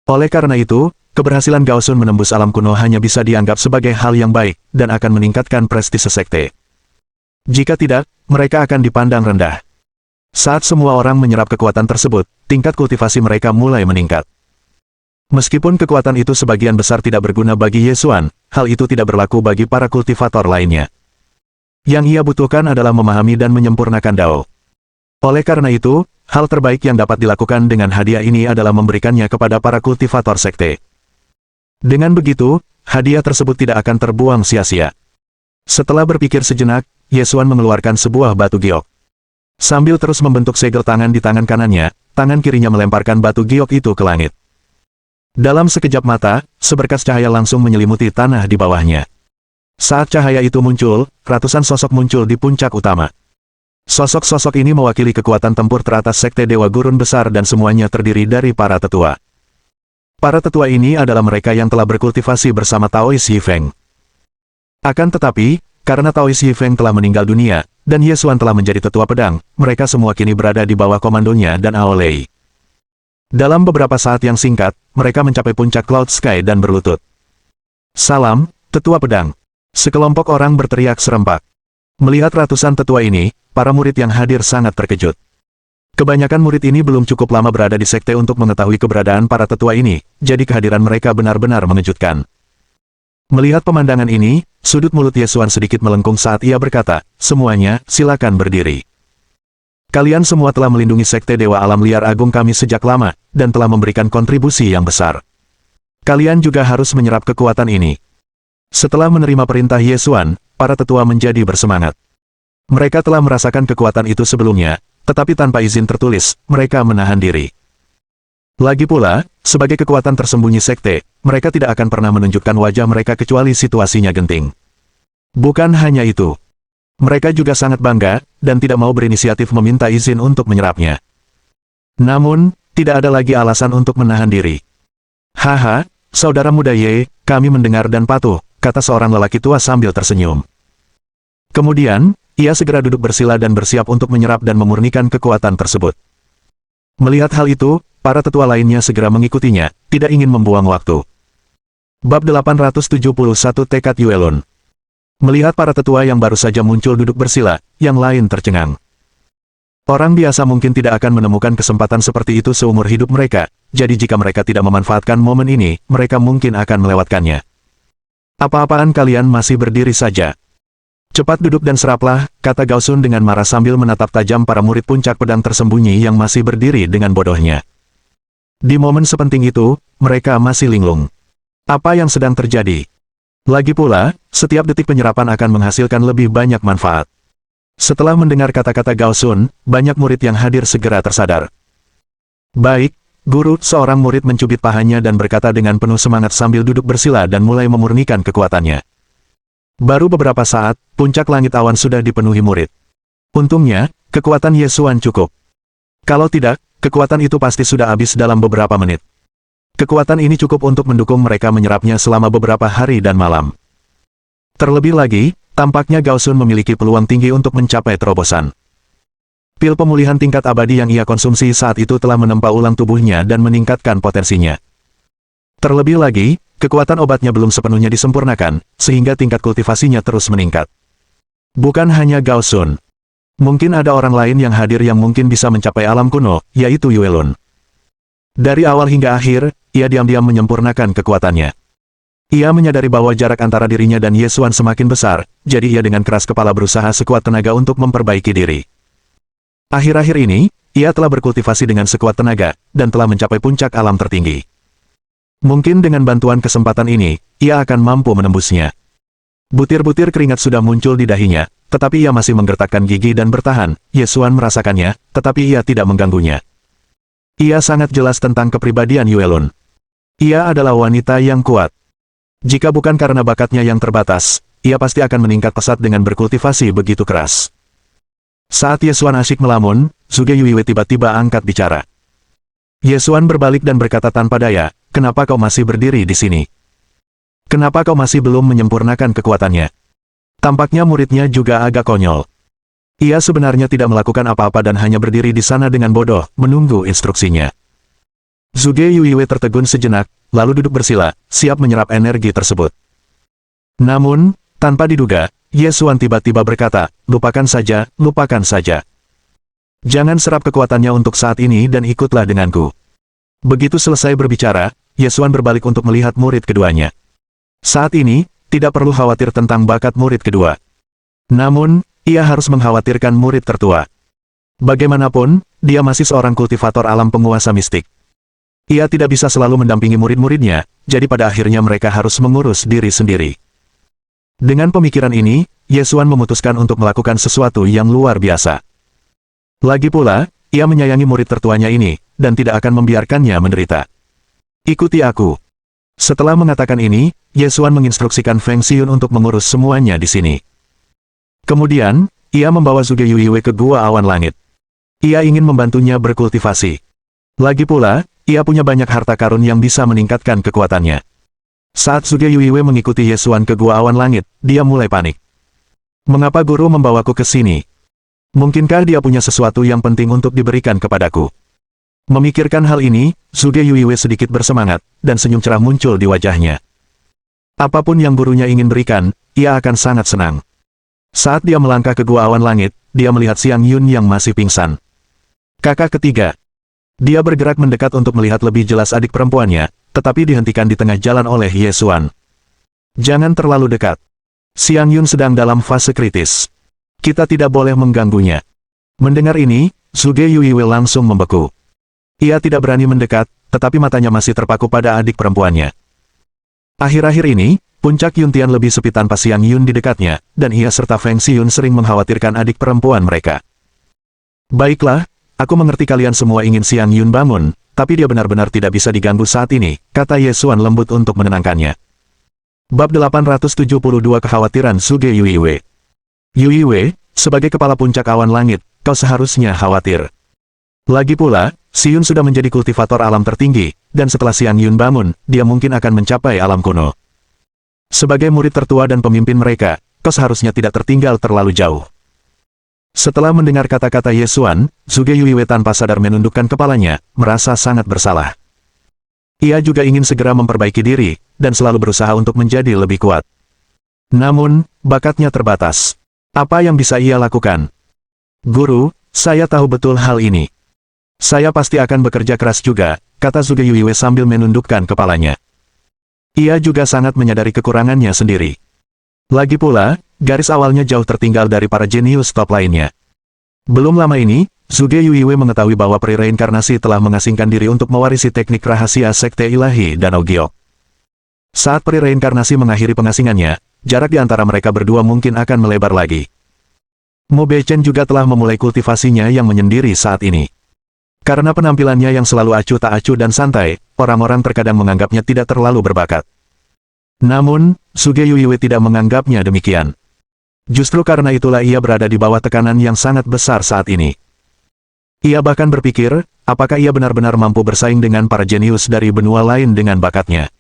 Oleh karena itu, keberhasilan Gao Sun menembus alam kuno hanya bisa dianggap sebagai hal yang baik, dan akan meningkatkan prestise sekte. Jika tidak, mereka akan dipandang rendah. Saat semua orang menyerap kekuatan tersebut, tingkat kultivasi mereka mulai meningkat. Meskipun kekuatan itu sebagian besar tidak berguna bagi Ye Xuan, hal itu tidak berlaku bagi para kultivator lainnya. Yang ia butuhkan adalah memahami dan menyempurnakan Dao. Oleh karena itu, hal terbaik yang dapat dilakukan dengan hadiah ini adalah memberikannya kepada para kultivator sekte. Dengan begitu, hadiah tersebut tidak akan terbuang sia-sia. Setelah berpikir sejenak, Ye Xuan mengeluarkan sebuah batu giok. Sambil terus membentuk segel tangan di tangan kanannya, tangan kirinya melemparkan batu giok itu ke langit. Dalam sekejap mata, seberkas cahaya langsung menyelimuti tanah di bawahnya. Saat cahaya itu muncul, ratusan sosok muncul di puncak utama. Sosok-sosok ini mewakili kekuatan tempur teratas sekte Dewa Gurun besar dan semuanya terdiri dari para tetua. Para tetua ini adalah mereka yang telah berkultivasi bersama Taois Yi Feng. Akan tetapi, karena Taois Yi Feng telah meninggal dunia, dan Ye Xuan telah menjadi tetua pedang, mereka semua kini berada di bawah komandonya dan Ao Lei. Dalam beberapa saat yang singkat, mereka mencapai puncak Cloud Sky dan berlutut. Salam, Tetua Pedang. Sekelompok orang berteriak serempak. Melihat ratusan tetua ini, para murid yang hadir sangat terkejut. Kebanyakan murid ini belum cukup lama berada di sekte untuk mengetahui keberadaan para tetua ini, jadi kehadiran mereka benar-benar mengejutkan. Melihat pemandangan ini, sudut mulut Ye Xuan sedikit melengkung saat ia berkata, "Semuanya, silakan berdiri. Kalian semua telah melindungi sekte Dewa Alam Liar Agung kami sejak lama, dan telah memberikan kontribusi yang besar. Kalian juga harus menyerap kekuatan ini." Setelah menerima perintah Ye Xuan, para tetua menjadi bersemangat. Mereka telah merasakan kekuatan itu sebelumnya, tetapi tanpa izin tertulis, mereka menahan diri. Lagi pula, sebagai kekuatan tersembunyi sekte, mereka tidak akan pernah menunjukkan wajah mereka kecuali situasinya genting. Bukan hanya itu. Mereka juga sangat bangga, dan tidak mau berinisiatif meminta izin untuk menyerapnya. Namun, tidak ada lagi alasan untuk menahan diri. "Haha, saudara muda Ye, kami mendengar dan patuh," kata seorang lelaki tua sambil tersenyum. Kemudian, ia segera duduk bersila dan bersiap untuk menyerap dan memurnikan kekuatan tersebut. Melihat hal itu, para tetua lainnya segera mengikutinya, tidak ingin membuang waktu. Bab 871 Tekad Yuelun. Melihat para tetua yang baru saja muncul duduk bersila, yang lain tercengang. Orang biasa mungkin tidak akan menemukan kesempatan seperti itu seumur hidup mereka, jadi jika mereka tidak memanfaatkan momen ini, mereka mungkin akan melewatkannya. "Apa-apaan kalian masih berdiri saja? Cepat duduk dan seraplah," kata Gao Sun dengan marah sambil menatap tajam para murid puncak pedang tersembunyi yang masih berdiri dengan bodohnya. Di momen sepenting itu, mereka masih linglung. Apa yang sedang terjadi? Lagi pula, setiap detik penyerapan akan menghasilkan lebih banyak manfaat. Setelah mendengar kata-kata Gao Sun, banyak murid yang hadir segera tersadar. "Baik, Guru," seorang murid mencubit pahanya dan berkata dengan penuh semangat sambil duduk bersila dan mulai memurnikan kekuatannya. Baru beberapa saat, puncak langit awan sudah dipenuhi murid. Untungnya, kekuatan Yesuan cukup. Kalau tidak, kekuatan itu pasti sudah habis dalam beberapa menit. Kekuatan ini cukup untuk mendukung mereka menyerapnya selama beberapa hari dan malam. Terlebih lagi, tampaknya Gao Sun memiliki peluang tinggi untuk mencapai terobosan. Pil pemulihan tingkat abadi yang ia konsumsi saat itu telah menempa ulang tubuhnya dan meningkatkan potensinya. Terlebih lagi, kekuatan obatnya belum sepenuhnya disempurnakan, sehingga tingkat kultivasinya terus meningkat. Bukan hanya Gao Sun. Mungkin ada orang lain yang hadir yang mungkin bisa mencapai alam kuno, yaitu Yue Lun. Dari awal hingga akhir, ia diam-diam menyempurnakan kekuatannya. Ia menyadari bahwa jarak antara dirinya dan Yesuan semakin besar, jadi ia dengan keras kepala berusaha sekuat tenaga untuk memperbaiki diri. Akhir-akhir ini, ia telah berkultivasi dengan sekuat tenaga, dan telah mencapai puncak alam tertinggi. Mungkin dengan bantuan kesempatan ini, ia akan mampu menembusnya. Butir-butir keringat sudah muncul di dahinya, tetapi ia masih menggertakkan gigi dan bertahan. Yesuan merasakannya, tetapi ia tidak mengganggunya. Ia sangat jelas tentang kepribadian Yue Lun. Ia adalah wanita yang kuat. Jika bukan karena bakatnya yang terbatas, ia pasti akan meningkat pesat dengan berkultivasi begitu keras. Saat Yesuan asyik melamun, Zhuge Yuiwei tiba-tiba angkat bicara. Yesuan berbalik dan berkata tanpa daya, "Kenapa kau masih berdiri di sini? Kenapa kau masih belum menyempurnakan kekuatannya?" Tampaknya muridnya juga agak konyol. Ia sebenarnya tidak melakukan apa-apa dan hanya berdiri di sana dengan bodoh, menunggu instruksinya. Zhuge Yuiwei tertegun sejenak, lalu duduk bersila, siap menyerap energi tersebut. Namun, tanpa diduga, Yesuan tiba-tiba berkata, lupakan saja. Jangan serap kekuatannya untuk saat ini dan ikutlah denganku." Begitu selesai berbicara, Yesuan berbalik untuk melihat murid keduanya. Saat ini, tidak perlu khawatir tentang bakat murid kedua. Namun, ia harus mengkhawatirkan murid tertua. Bagaimanapun, dia masih seorang kultivator alam penguasa mistik. Ia tidak bisa selalu mendampingi murid-muridnya, jadi pada akhirnya mereka harus mengurus diri sendiri. Dengan pemikiran ini, Yesuan memutuskan untuk melakukan sesuatu yang luar biasa. Lagi pula, ia menyayangi murid tertuanya ini, dan tidak akan membiarkannya menderita. "Ikuti aku." Setelah mengatakan ini, Yesuan menginstruksikan Feng Xiun untuk mengurus semuanya di sini. Kemudian, ia membawa Zhuge Yuiwei ke Gua Awan Langit. Ia ingin membantunya berkultivasi. Lagi pula, ia punya banyak harta karun yang bisa meningkatkan kekuatannya. Saat Zhuge Yuiwei mengikuti Yesuan ke Gua Awan Langit, dia mulai panik. "Mengapa guru membawaku ke sini? Mungkinkah dia punya sesuatu yang penting untuk diberikan kepadaku?" Memikirkan hal ini, Zhuge Yuiwei sedikit bersemangat, dan senyum cerah muncul di wajahnya. Apapun yang gurunya ingin berikan, ia akan sangat senang. Saat dia melangkah ke Gua Awan Langit, dia melihat Xiang Yun yang masih pingsan. Kakak ketiga. Dia bergerak mendekat untuk melihat lebih jelas adik perempuannya, tetapi dihentikan di tengah jalan oleh Yesuan. "Jangan terlalu dekat. Xiang Yun sedang dalam fase kritis. Kita tidak boleh mengganggunya." Mendengar ini, Zhuge Yuiwei langsung membeku. Ia tidak berani mendekat, tetapi matanya masih terpaku pada adik perempuannya. Akhir-akhir ini, puncak Yuntian lebih sepi tanpa Xiang Yun di dekatnya, dan ia serta Feng Xiun sering mengkhawatirkan adik perempuan mereka. "Baiklah, aku mengerti kalian semua ingin Xiang Yun bangun, tapi dia benar-benar tidak bisa diganggu saat ini," kata Yesuan lembut untuk menenangkannya. Bab 872 Kekhawatiran Zhuge Yuiwei. "Yuiwei, sebagai kepala puncak awan langit, kau seharusnya khawatir. Lagi pula, Xiun sudah menjadi kultivator alam tertinggi, dan setelah Xiang Yun bangun, dia mungkin akan mencapai alam kuno. Sebagai murid tertua dan pemimpin mereka, kau seharusnya tidak tertinggal terlalu jauh." Setelah mendengar kata-kata Yesuan, Zhuge Yuiwei tanpa sadar menundukkan kepalanya, merasa sangat bersalah. Ia juga ingin segera memperbaiki diri, dan selalu berusaha untuk menjadi lebih kuat. Namun, bakatnya terbatas. Apa yang bisa ia lakukan? "Guru, saya tahu betul hal ini. Saya pasti akan bekerja keras juga," kata Zhuge Yuiwei sambil menundukkan kepalanya. Ia juga sangat menyadari kekurangannya sendiri. Lagi pula, garis awalnya jauh tertinggal dari para jenius top lainnya. Belum lama ini, Zhuge Yuiwei mengetahui bahwa peri reinkarnasi telah mengasingkan diri untuk mewarisi teknik rahasia Sekte Ilahi Danau Giok. Saat peri reinkarnasi mengakhiri pengasingannya, jarak di antara mereka berdua mungkin akan melebar lagi. Mo Beichen juga telah memulai kultivasinya yang menyendiri saat ini. Karena penampilannya yang selalu acuh tak acuh dan santai, orang-orang terkadang menganggapnya tidak terlalu berbakat. Namun, Suge Yuiwe tidak menganggapnya demikian. Justru karena itulah ia berada di bawah tekanan yang sangat besar saat ini. Ia bahkan berpikir, apakah ia benar-benar mampu bersaing dengan para jenius dari benua lain dengan bakatnya.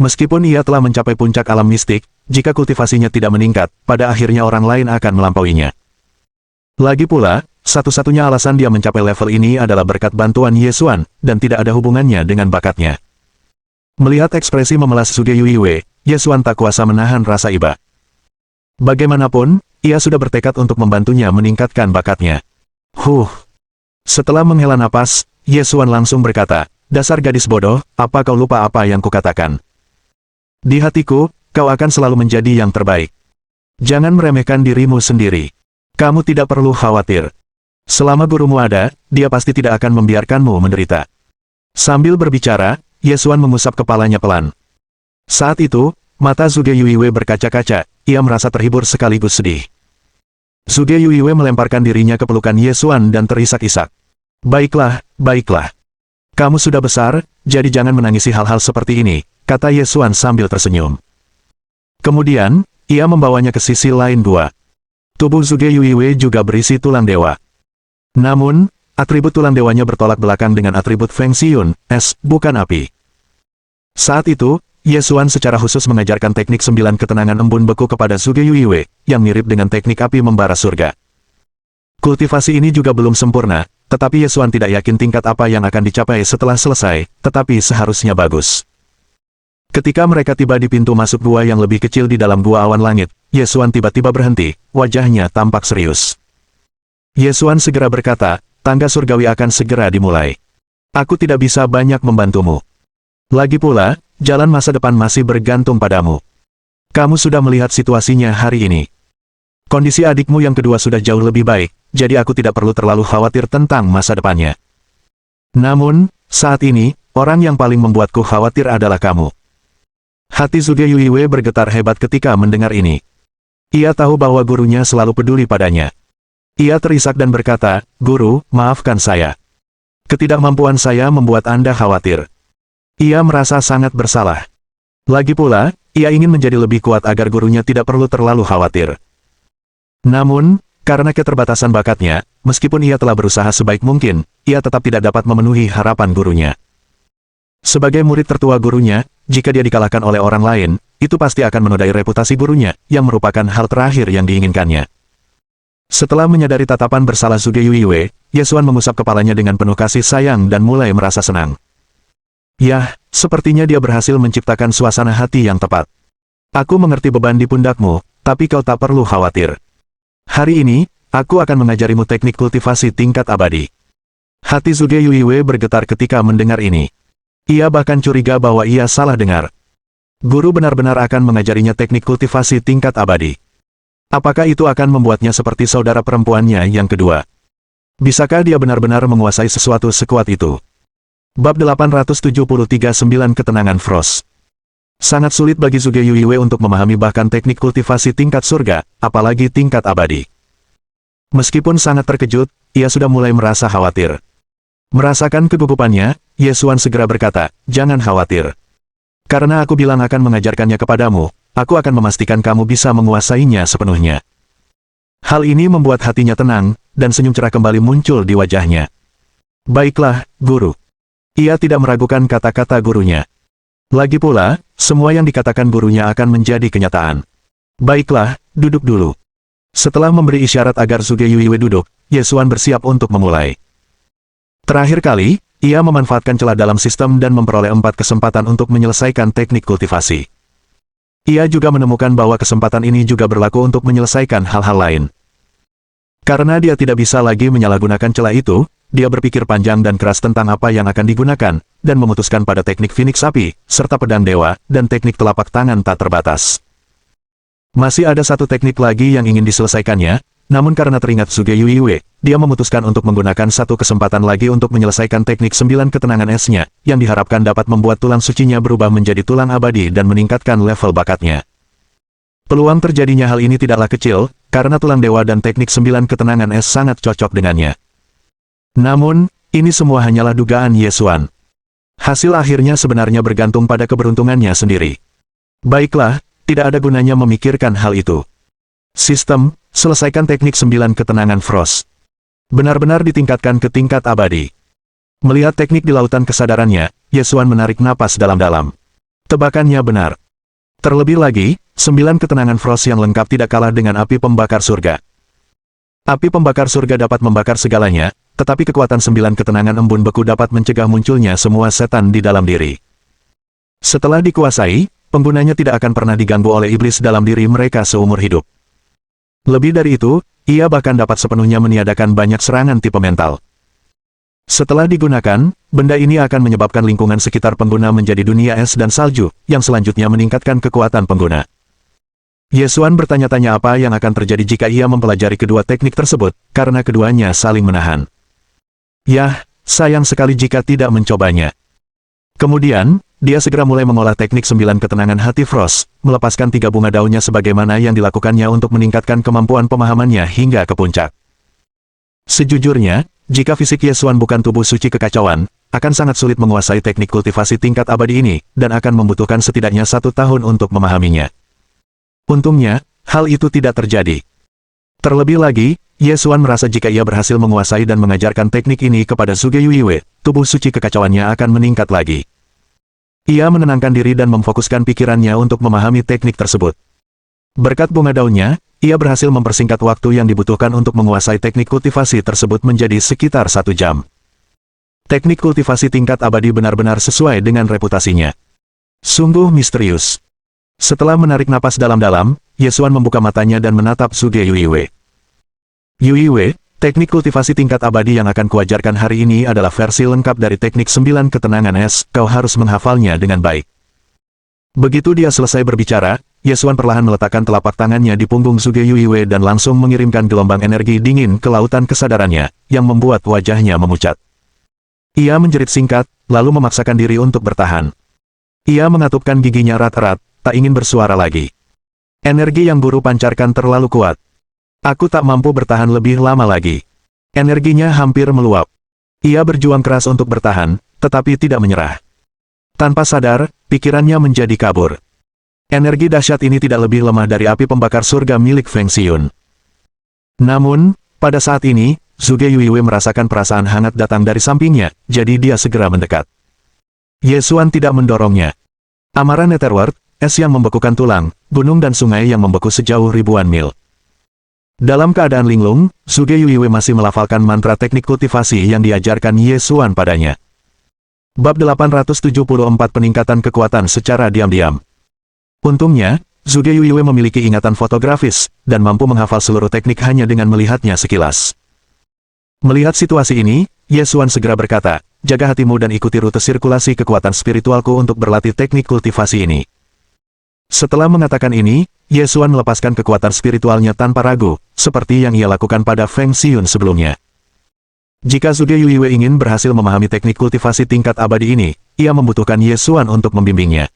Meskipun ia telah mencapai puncak alam mistik, jika kultivasinya tidak meningkat, pada akhirnya orang lain akan melampauinya. Lagi pula, satu-satunya alasan dia mencapai level ini adalah berkat bantuan Ye Xuan, dan tidak ada hubungannya dengan bakatnya. Melihat ekspresi memelas Suge Yuiwe, Ye Xuan tak kuasa menahan rasa iba. Bagaimanapun, ia sudah bertekad untuk membantunya meningkatkan bakatnya. Setelah menghela napas, Ye Xuan langsung berkata, "Dasar gadis bodoh, apa kau lupa apa yang kukatakan? Di hatiku, kau akan selalu menjadi yang terbaik. Jangan meremehkan dirimu sendiri. Kamu tidak perlu khawatir. Selama gurumu ada, dia pasti tidak akan membiarkanmu menderita." Sambil berbicara, Ye Xuan mengusap kepalanya pelan. Saat itu, mata Suge Yuiwe berkaca-kaca, ia merasa terhibur sekaligus sedih. Suge Yuiwe melemparkan dirinya ke pelukan Ye Xuan dan terisak-isak. Baiklah, baiklah. Kamu sudah besar, jadi jangan menangisi hal-hal seperti ini, kata Ye Xuan sambil tersenyum. Kemudian, ia membawanya ke sisi lain gua. Tubuh Suge Yuiwe juga berisi tulang dewa. Namun, atribut tulang dewanya bertolak belakang dengan atribut Feng Xiun, es, bukan api. Saat itu, Ye Xuan secara khusus mengajarkan teknik 9 ketenangan embun beku kepada Suge Yuiwe, yang mirip dengan teknik api membara surga. Kultivasi ini juga belum sempurna, tetapi Ye Xuan tidak yakin tingkat apa yang akan dicapai setelah selesai, tetapi seharusnya bagus. Ketika mereka tiba di pintu masuk gua yang lebih kecil di dalam gua awan langit, Ye Xuan tiba-tiba berhenti, wajahnya tampak serius. Ye Xuan segera berkata, "Tangga surgawi akan segera dimulai. Aku tidak bisa banyak membantumu. Lagi pula, jalan masa depan masih bergantung padamu. Kamu sudah melihat situasinya hari ini. Kondisi adikmu yang kedua sudah jauh lebih baik, jadi aku tidak perlu terlalu khawatir tentang masa depannya. Namun, saat ini, orang yang paling membuatku khawatir adalah kamu." Hati Suge Yuiwe bergetar hebat ketika mendengar ini. Ia tahu bahwa gurunya selalu peduli padanya. Ia terisak dan berkata, "Guru, maafkan saya. Ketidakmampuan saya membuat Anda khawatir." Ia merasa sangat bersalah. Lagi pula, ia ingin menjadi lebih kuat agar gurunya tidak perlu terlalu khawatir. Namun, karena keterbatasan bakatnya, meskipun ia telah berusaha sebaik mungkin, ia tetap tidak dapat memenuhi harapan gurunya. Sebagai murid tertua gurunya, jika dia dikalahkan oleh orang lain, itu pasti akan menodai reputasi gurunya, yang merupakan hal terakhir yang diinginkannya. Setelah menyadari tatapan bersalah Suge Yuiwe, Ye Xuan mengusap kepalanya dengan penuh kasih sayang dan mulai merasa senang. Yah, sepertinya dia berhasil menciptakan suasana hati yang tepat. Aku mengerti beban di pundakmu, tapi kau tak perlu khawatir. Hari ini, aku akan mengajarimu teknik kultivasi tingkat abadi. Hati Suge Yuiwe bergetar ketika mendengar ini. Ia bahkan curiga bahwa ia salah dengar. Guru benar-benar akan mengajarinya teknik kultivasi tingkat abadi. Apakah itu akan membuatnya seperti saudara perempuannya yang kedua? Bisakah dia benar-benar menguasai sesuatu sekuat itu? Bab 873-9 Ketenangan Frost. Sangat sulit bagi Suge Yuiwe untuk memahami bahkan teknik kultivasi tingkat surga, apalagi tingkat abadi. Meskipun sangat terkejut, ia sudah mulai merasa khawatir. Merasakan kegugupannya, Ye Xuan segera berkata, "Jangan khawatir. Karena aku bilang akan mengajarkannya kepadamu, aku akan memastikan kamu bisa menguasainya sepenuhnya." Hal ini membuat hatinya tenang, dan senyum cerah kembali muncul di wajahnya. "Baiklah, guru." Ia tidak meragukan kata-kata gurunya. Lagi pula, semua yang dikatakan gurunya akan menjadi kenyataan. "Baiklah, duduk dulu." Setelah memberi isyarat agar Suge Yuiwe duduk, Ye Xuan bersiap untuk memulai. Terakhir kali, ia memanfaatkan celah dalam sistem dan memperoleh 4 kesempatan untuk menyelesaikan teknik kultivasi. Ia juga menemukan bahwa kesempatan ini juga berlaku untuk menyelesaikan hal-hal lain. Karena dia tidak bisa lagi menyalahgunakan celah itu, dia berpikir panjang dan keras tentang apa yang akan digunakan, dan memutuskan pada teknik Phoenix Api, serta pedang dewa, dan teknik telapak tangan tak terbatas. Masih ada satu teknik lagi yang ingin diselesaikannya, namun karena teringat Suge Yuiwe, dia memutuskan untuk menggunakan satu kesempatan lagi untuk menyelesaikan teknik 9 ketenangan esnya, yang diharapkan dapat membuat tulang sucinya berubah menjadi tulang abadi dan meningkatkan level bakatnya. Peluang terjadinya hal ini tidaklah kecil, karena tulang dewa dan teknik 9 ketenangan es sangat cocok dengannya. Namun, ini semua hanyalah dugaan Ye Xuan. Hasil akhirnya sebenarnya bergantung pada keberuntungannya sendiri. Baiklah, tidak ada gunanya memikirkan hal itu. Sistem, selesaikan teknik 9 ketenangan Frost. Benar-benar ditingkatkan ke tingkat abadi. Melihat teknik di lautan kesadarannya, Yesuan menarik napas dalam-dalam. Tebakannya benar. Terlebih lagi, 9 ketenangan Frost yang lengkap tidak kalah dengan api pembakar surga. Api pembakar surga dapat membakar segalanya, tetapi kekuatan 9 ketenangan embun beku dapat mencegah munculnya semua setan di dalam diri. Setelah dikuasai, penggunanya tidak akan pernah diganggu oleh iblis dalam diri mereka seumur hidup. Lebih dari itu, ia bahkan dapat sepenuhnya meniadakan banyak serangan tipe mental. Setelah digunakan, benda ini akan menyebabkan lingkungan sekitar pengguna menjadi dunia es dan salju, yang selanjutnya meningkatkan kekuatan pengguna. Yesuan bertanya-tanya apa yang akan terjadi jika ia mempelajari kedua teknik tersebut, karena keduanya saling menahan. Yah, sayang sekali jika tidak mencobanya. Kemudian, dia segera mulai mengolah teknik 9 ketenangan hati Frost, melepaskan 3 bunga daunnya sebagaimana yang dilakukannya untuk meningkatkan kemampuan pemahamannya hingga ke puncak. Sejujurnya, jika fisik Yesuan bukan tubuh suci kekacauan, akan sangat sulit menguasai teknik kultivasi tingkat abadi ini, dan akan membutuhkan setidaknya 1 tahun untuk memahaminya. Untungnya, hal itu tidak terjadi. Terlebih lagi, Yesuan merasa jika ia berhasil menguasai dan mengajarkan teknik ini kepada Suge Yuiwe, tubuh suci kekacauannya akan meningkat lagi. Ia menenangkan diri dan memfokuskan pikirannya untuk memahami teknik tersebut. Berkat bunga daunnya, ia berhasil mempersingkat waktu yang dibutuhkan untuk menguasai teknik kultivasi tersebut menjadi sekitar 1 jam. Teknik kultivasi tingkat abadi benar-benar sesuai dengan reputasinya. Sungguh misterius. Setelah menarik napas dalam-dalam, Yesuan membuka matanya dan menatap Suge Yuiwe. Yuiwe, teknik kultivasi tingkat abadi yang akan kuajarkan hari ini adalah versi lengkap dari teknik 9 ketenangan es, kau harus menghafalnya dengan baik. Begitu dia selesai berbicara, Yesuan perlahan meletakkan telapak tangannya di punggung Suge Yuiwe dan langsung mengirimkan gelombang energi dingin ke lautan kesadarannya, yang membuat wajahnya memucat. Ia menjerit singkat, lalu memaksakan diri untuk bertahan. Ia mengatupkan giginya erat-erat, tak ingin bersuara lagi. Energi yang guru pancarkan terlalu kuat. Aku tak mampu bertahan lebih lama lagi. Energinya hampir meluap. Ia berjuang keras untuk bertahan, tetapi tidak menyerah. Tanpa sadar, pikirannya menjadi kabur. Energi dahsyat ini tidak lebih lemah dari api pembakar surga milik Feng Xiun. Namun, pada saat ini, Suge Yuiwe merasakan perasaan hangat datang dari sampingnya, jadi dia segera mendekat. Yesuan tidak mendorongnya. Amarah Netherworld, es yang membekukan tulang, gunung dan sungai yang membeku sejauh ribuan mil. Dalam keadaan linglung, Suge Yuiwe masih melafalkan mantra teknik kultivasi yang diajarkan Yesuan padanya. Bab 874 Peningkatan Kekuatan secara diam-diam. Untungnya, Suge Yuiwe memiliki ingatan fotografis, dan mampu menghafal seluruh teknik hanya dengan melihatnya sekilas. Melihat situasi ini, Yesuan segera berkata, jaga hatimu dan ikuti rute sirkulasi kekuatan spiritualku untuk berlatih teknik kultivasi ini. Setelah mengatakan ini, Yesuan melepaskan kekuatan spiritualnya tanpa ragu, seperti yang ia lakukan pada Feng Xiun sebelumnya. Jika Suge Yuiwe ingin berhasil memahami teknik kultivasi tingkat abadi ini, ia membutuhkan Yesuan untuk membimbingnya.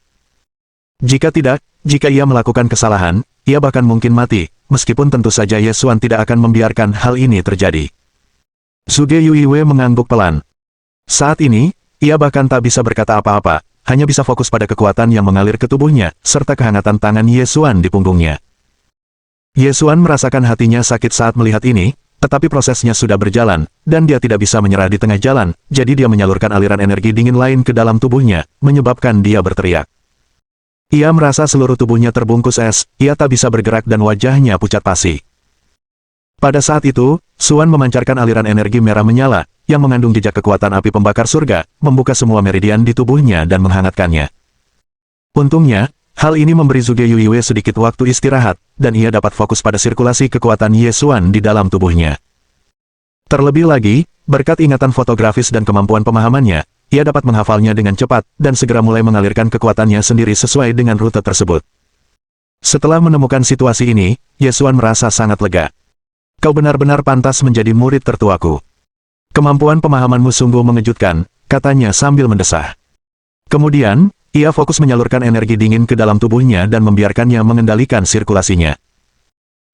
Jika tidak, jika ia melakukan kesalahan, ia bahkan mungkin mati, meskipun tentu saja Yesuan tidak akan membiarkan hal ini terjadi. Suge Yuiwe mengangguk pelan. Saat ini, ia bahkan tak bisa berkata apa-apa, hanya bisa fokus pada kekuatan yang mengalir ke tubuhnya, serta kehangatan tangan Yesuan di punggungnya. Yesuan merasakan hatinya sakit saat melihat ini, tetapi prosesnya sudah berjalan, dan dia tidak bisa menyerah di tengah jalan, jadi dia menyalurkan aliran energi dingin lain ke dalam tubuhnya, menyebabkan dia berteriak. Ia merasa seluruh tubuhnya terbungkus es, ia tak bisa bergerak dan wajahnya pucat pasi. Pada saat itu, Suan memancarkan aliran energi merah menyala, yang mengandung jejak kekuatan api pembakar surga, membuka semua meridian di tubuhnya dan menghangatkannya. Untungnya, hal ini memberi Suge Yuiwe sedikit waktu istirahat, dan ia dapat fokus pada sirkulasi kekuatan Yesuan di dalam tubuhnya. Terlebih lagi, berkat ingatan fotografis dan kemampuan pemahamannya, ia dapat menghafalnya dengan cepat, dan segera mulai mengalirkan kekuatannya sendiri sesuai dengan rute tersebut. Setelah menemukan situasi ini, Yesuan merasa sangat lega. Kau benar-benar pantas menjadi murid tertuaku. Kemampuan pemahamanmu sungguh mengejutkan, katanya sambil mendesah. Kemudian, ia fokus menyalurkan energi dingin ke dalam tubuhnya dan membiarkannya mengendalikan sirkulasinya.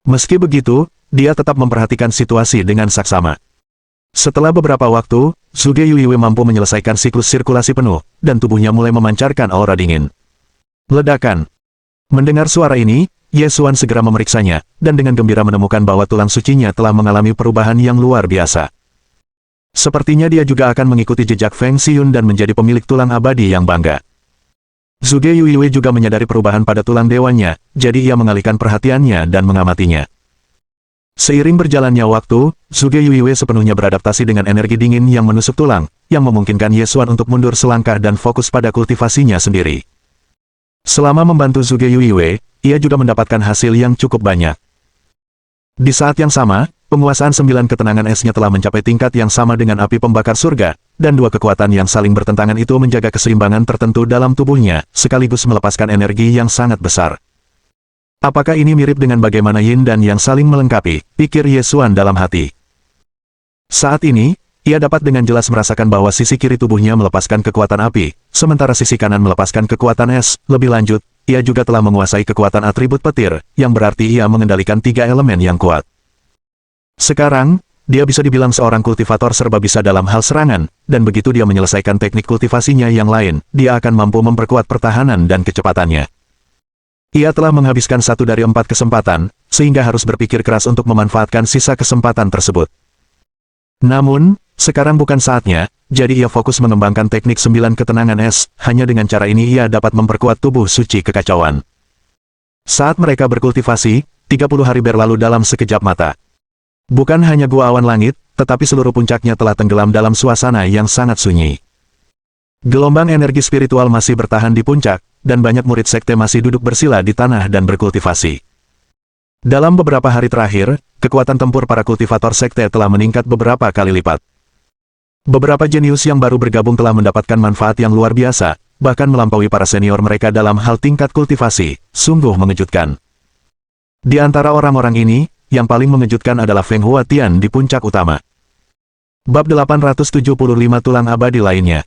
Meski begitu, dia tetap memperhatikan situasi dengan saksama. Setelah beberapa waktu, Suge Yuiwe mampu menyelesaikan siklus sirkulasi penuh, dan tubuhnya mulai memancarkan aura dingin. Ledakan. Mendengar suara ini, Ye Xuan segera memeriksanya, dan dengan gembira menemukan bahwa tulang sucinya telah mengalami perubahan yang luar biasa. Sepertinya dia juga akan mengikuti jejak Feng Xiyun dan menjadi pemilik tulang abadi yang bangga. Zhuge Yuiwei juga menyadari perubahan pada tulang dewannya, jadi ia mengalihkan perhatiannya dan mengamatinya. Seiring berjalannya waktu, Zhuge Yuiwei sepenuhnya beradaptasi dengan energi dingin yang menusuk tulang, yang memungkinkan Ye Xuan untuk mundur selangkah dan fokus pada kultivasinya sendiri. Selama membantu Zhuge Yuiwei, ia juga mendapatkan hasil yang cukup banyak. Di saat yang sama, penguasaan 9 ketenangan esnya telah mencapai tingkat yang sama dengan api pembakar surga, dan dua kekuatan yang saling bertentangan itu menjaga keseimbangan tertentu dalam tubuhnya, sekaligus melepaskan energi yang sangat besar. Apakah ini mirip dengan bagaimana Yin dan Yang saling melengkapi, pikir Ye Xuan dalam hati. Saat ini, ia dapat dengan jelas merasakan bahwa sisi kiri tubuhnya melepaskan kekuatan api, sementara sisi kanan melepaskan kekuatan es. Lebih lanjut, ia juga telah menguasai kekuatan atribut petir, yang berarti ia mengendalikan 3 elemen yang kuat. Sekarang, dia bisa dibilang seorang kultivator serba bisa dalam hal serangan, dan begitu dia menyelesaikan teknik kultivasinya yang lain, dia akan mampu memperkuat pertahanan dan kecepatannya. Ia telah menghabiskan 1 dari 4 kesempatan, sehingga harus berpikir keras untuk memanfaatkan sisa kesempatan tersebut. Namun, sekarang bukan saatnya, jadi ia fokus mengembangkan teknik 9 ketenangan es, hanya dengan cara ini ia dapat memperkuat tubuh suci kekacauan. Saat mereka berkultivasi, 30 hari berlalu dalam sekejap mata. Bukan hanya gua awan langit, tetapi seluruh puncaknya telah tenggelam dalam suasana yang sangat sunyi. Gelombang energi spiritual masih bertahan di puncak, dan banyak murid sekte masih duduk bersila di tanah dan berkultivasi. Dalam beberapa hari terakhir, kekuatan tempur para kultivator sekte telah meningkat beberapa kali lipat. Beberapa jenius yang baru bergabung telah mendapatkan manfaat yang luar biasa, bahkan melampaui para senior mereka dalam hal tingkat kultivasi, sungguh mengejutkan. Di antara orang-orang ini, yang paling mengejutkan adalah Feng Huatian di puncak utama. Bab 875 Tulang Abadi lainnya.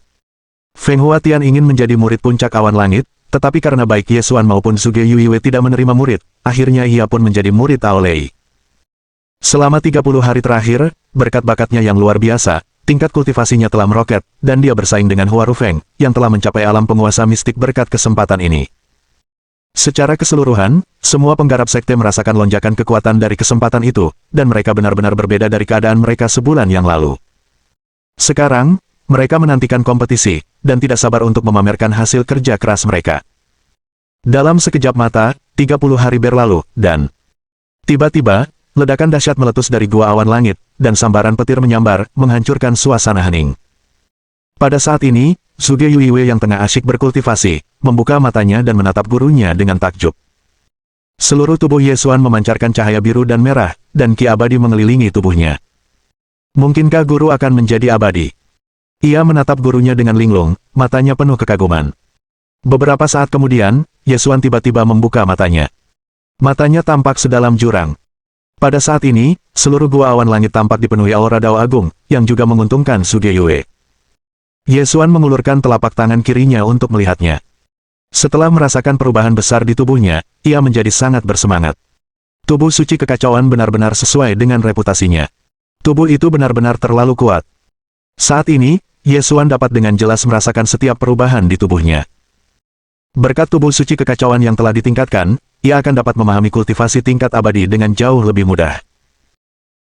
Feng Huatian ingin menjadi murid puncak awan langit, tetapi karena baik Ye Xuan maupun Zhuge Yuiwei tidak menerima murid, akhirnya ia pun menjadi murid Ao Lei. Selama 30 hari terakhir, berkat bakatnya yang luar biasa, tingkat kultivasinya telah meroket, dan dia bersaing dengan Hua Rufeng, yang telah mencapai alam penguasa mistik berkat kesempatan ini. Secara keseluruhan, semua penggarap sekte merasakan lonjakan kekuatan dari kesempatan itu, dan mereka benar-benar berbeda dari keadaan mereka sebulan yang lalu. Sekarang, mereka menantikan kompetisi, dan tidak sabar untuk memamerkan hasil kerja keras mereka. Dalam sekejap mata, 30 hari berlalu, dan tiba-tiba, ledakan dahsyat meletus dari gua awan langit, dan sambaran petir menyambar, menghancurkan suasana hening. Pada saat ini, Zhuge Yuiwei yang tengah asyik berkultivasi, membuka matanya dan menatap gurunya dengan takjub. Seluruh tubuh Ye Xuan memancarkan cahaya biru dan merah, dan ki abadi mengelilingi tubuhnya. Mungkinkah guru akan menjadi abadi? Ia menatap gurunya dengan linglung, matanya penuh kekaguman. Beberapa saat kemudian, Ye Xuan tiba-tiba membuka matanya. Matanya tampak sedalam jurang. Pada saat ini, seluruh gua awan langit tampak dipenuhi aura Dao Agung, yang juga menguntungkan Zhuge Yuiwei. Ye Xuan mengulurkan telapak tangan kirinya untuk melihatnya. Setelah merasakan perubahan besar di tubuhnya, ia menjadi sangat bersemangat. Tubuh suci kekacauan benar-benar sesuai dengan reputasinya. Tubuh itu benar-benar terlalu kuat. Saat ini, Ye Xuan dapat dengan jelas merasakan setiap perubahan di tubuhnya. Berkat tubuh suci kekacauan yang telah ditingkatkan, ia akan dapat memahami kultivasi tingkat abadi dengan jauh lebih mudah.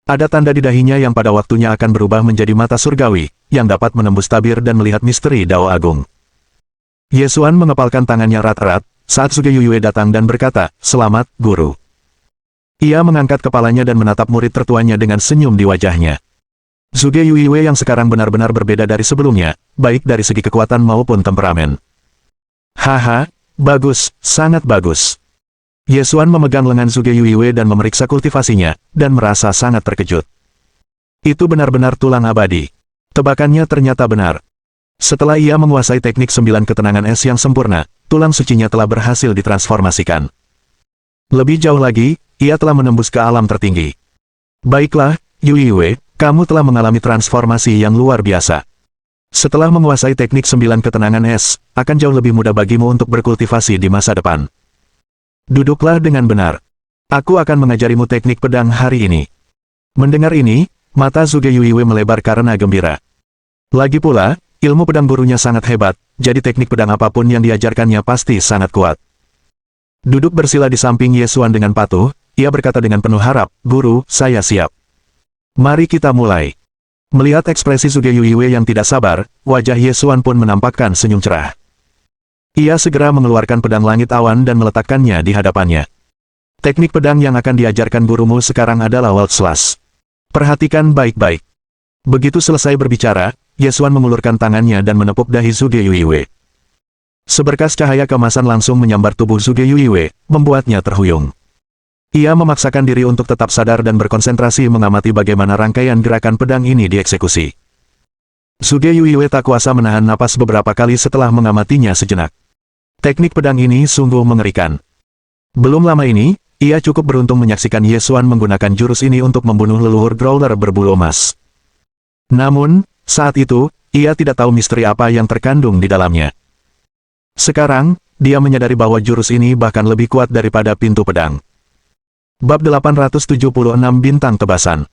Ada tanda di dahinya yang pada waktunya akan berubah menjadi mata surgawi, yang dapat menembus tabir dan melihat misteri Dao Agung. Ye Xuan mengepalkan tangannya erat-erat, saat Zhuge Yuiwei datang dan berkata, "Selamat, Guru." Ia mengangkat kepalanya dan menatap murid tertuanya dengan senyum di wajahnya. Zhuge Yuiwei yang sekarang benar-benar berbeda dari sebelumnya, baik dari segi kekuatan maupun temperamen. Haha, bagus, sangat bagus. Ye Xuan memegang lengan Zhuge Yuiwei dan memeriksa kultivasinya, dan merasa sangat terkejut. Itu benar-benar tulang abadi. Tebakannya ternyata benar. Setelah ia menguasai teknik 9 ketenangan es yang sempurna, tulang sucinya telah berhasil ditransformasikan. Lebih jauh lagi, ia telah menembus ke alam tertinggi. Baiklah, Yuiwei, kamu telah mengalami transformasi yang luar biasa. Setelah menguasai teknik 9 ketenangan es, akan jauh lebih mudah bagimu untuk berkultivasi di masa depan. Duduklah dengan benar. Aku akan mengajarimu teknik pedang hari ini. Mendengar ini, mata Zhuge Yuiwei melebar karena gembira. Lagi pula, ilmu pedang gurunya sangat hebat, jadi teknik pedang apapun yang diajarkannya pasti sangat kuat. Duduk bersila di samping Ye Xuan dengan patuh, ia berkata dengan penuh harap, "Guru, saya siap. Mari kita mulai." Melihat ekspresi Zhuge Yuiwei yang tidak sabar, wajah Ye Xuan pun menampakkan senyum cerah. Ia segera mengeluarkan pedang langit awan dan meletakkannya di hadapannya. Teknik pedang yang akan diajarkan gurumu sekarang adalah Wild Slash. Perhatikan baik-baik. Begitu selesai berbicara, Ye Xuan mengulurkan tangannya dan menepuk dahi Zhuge Yuiwei. Seberkas cahaya kemasan langsung menyambar tubuh Zhuge Yuiwei, membuatnya terhuyung. Ia memaksakan diri untuk tetap sadar dan berkonsentrasi mengamati bagaimana rangkaian gerakan pedang ini dieksekusi. Zhuge Yuiwei tak kuasa menahan napas beberapa kali setelah mengamatinya sejenak. Teknik pedang ini sungguh mengerikan. Belum lama ini, ia cukup beruntung menyaksikan Ye Xuan menggunakan jurus ini untuk membunuh leluhur Growler berbulu emas. Namun, saat itu, ia tidak tahu misteri apa yang terkandung di dalamnya. Sekarang, dia menyadari bahwa jurus ini bahkan lebih kuat daripada pintu pedang. Bab 876 Bintang Tebasan.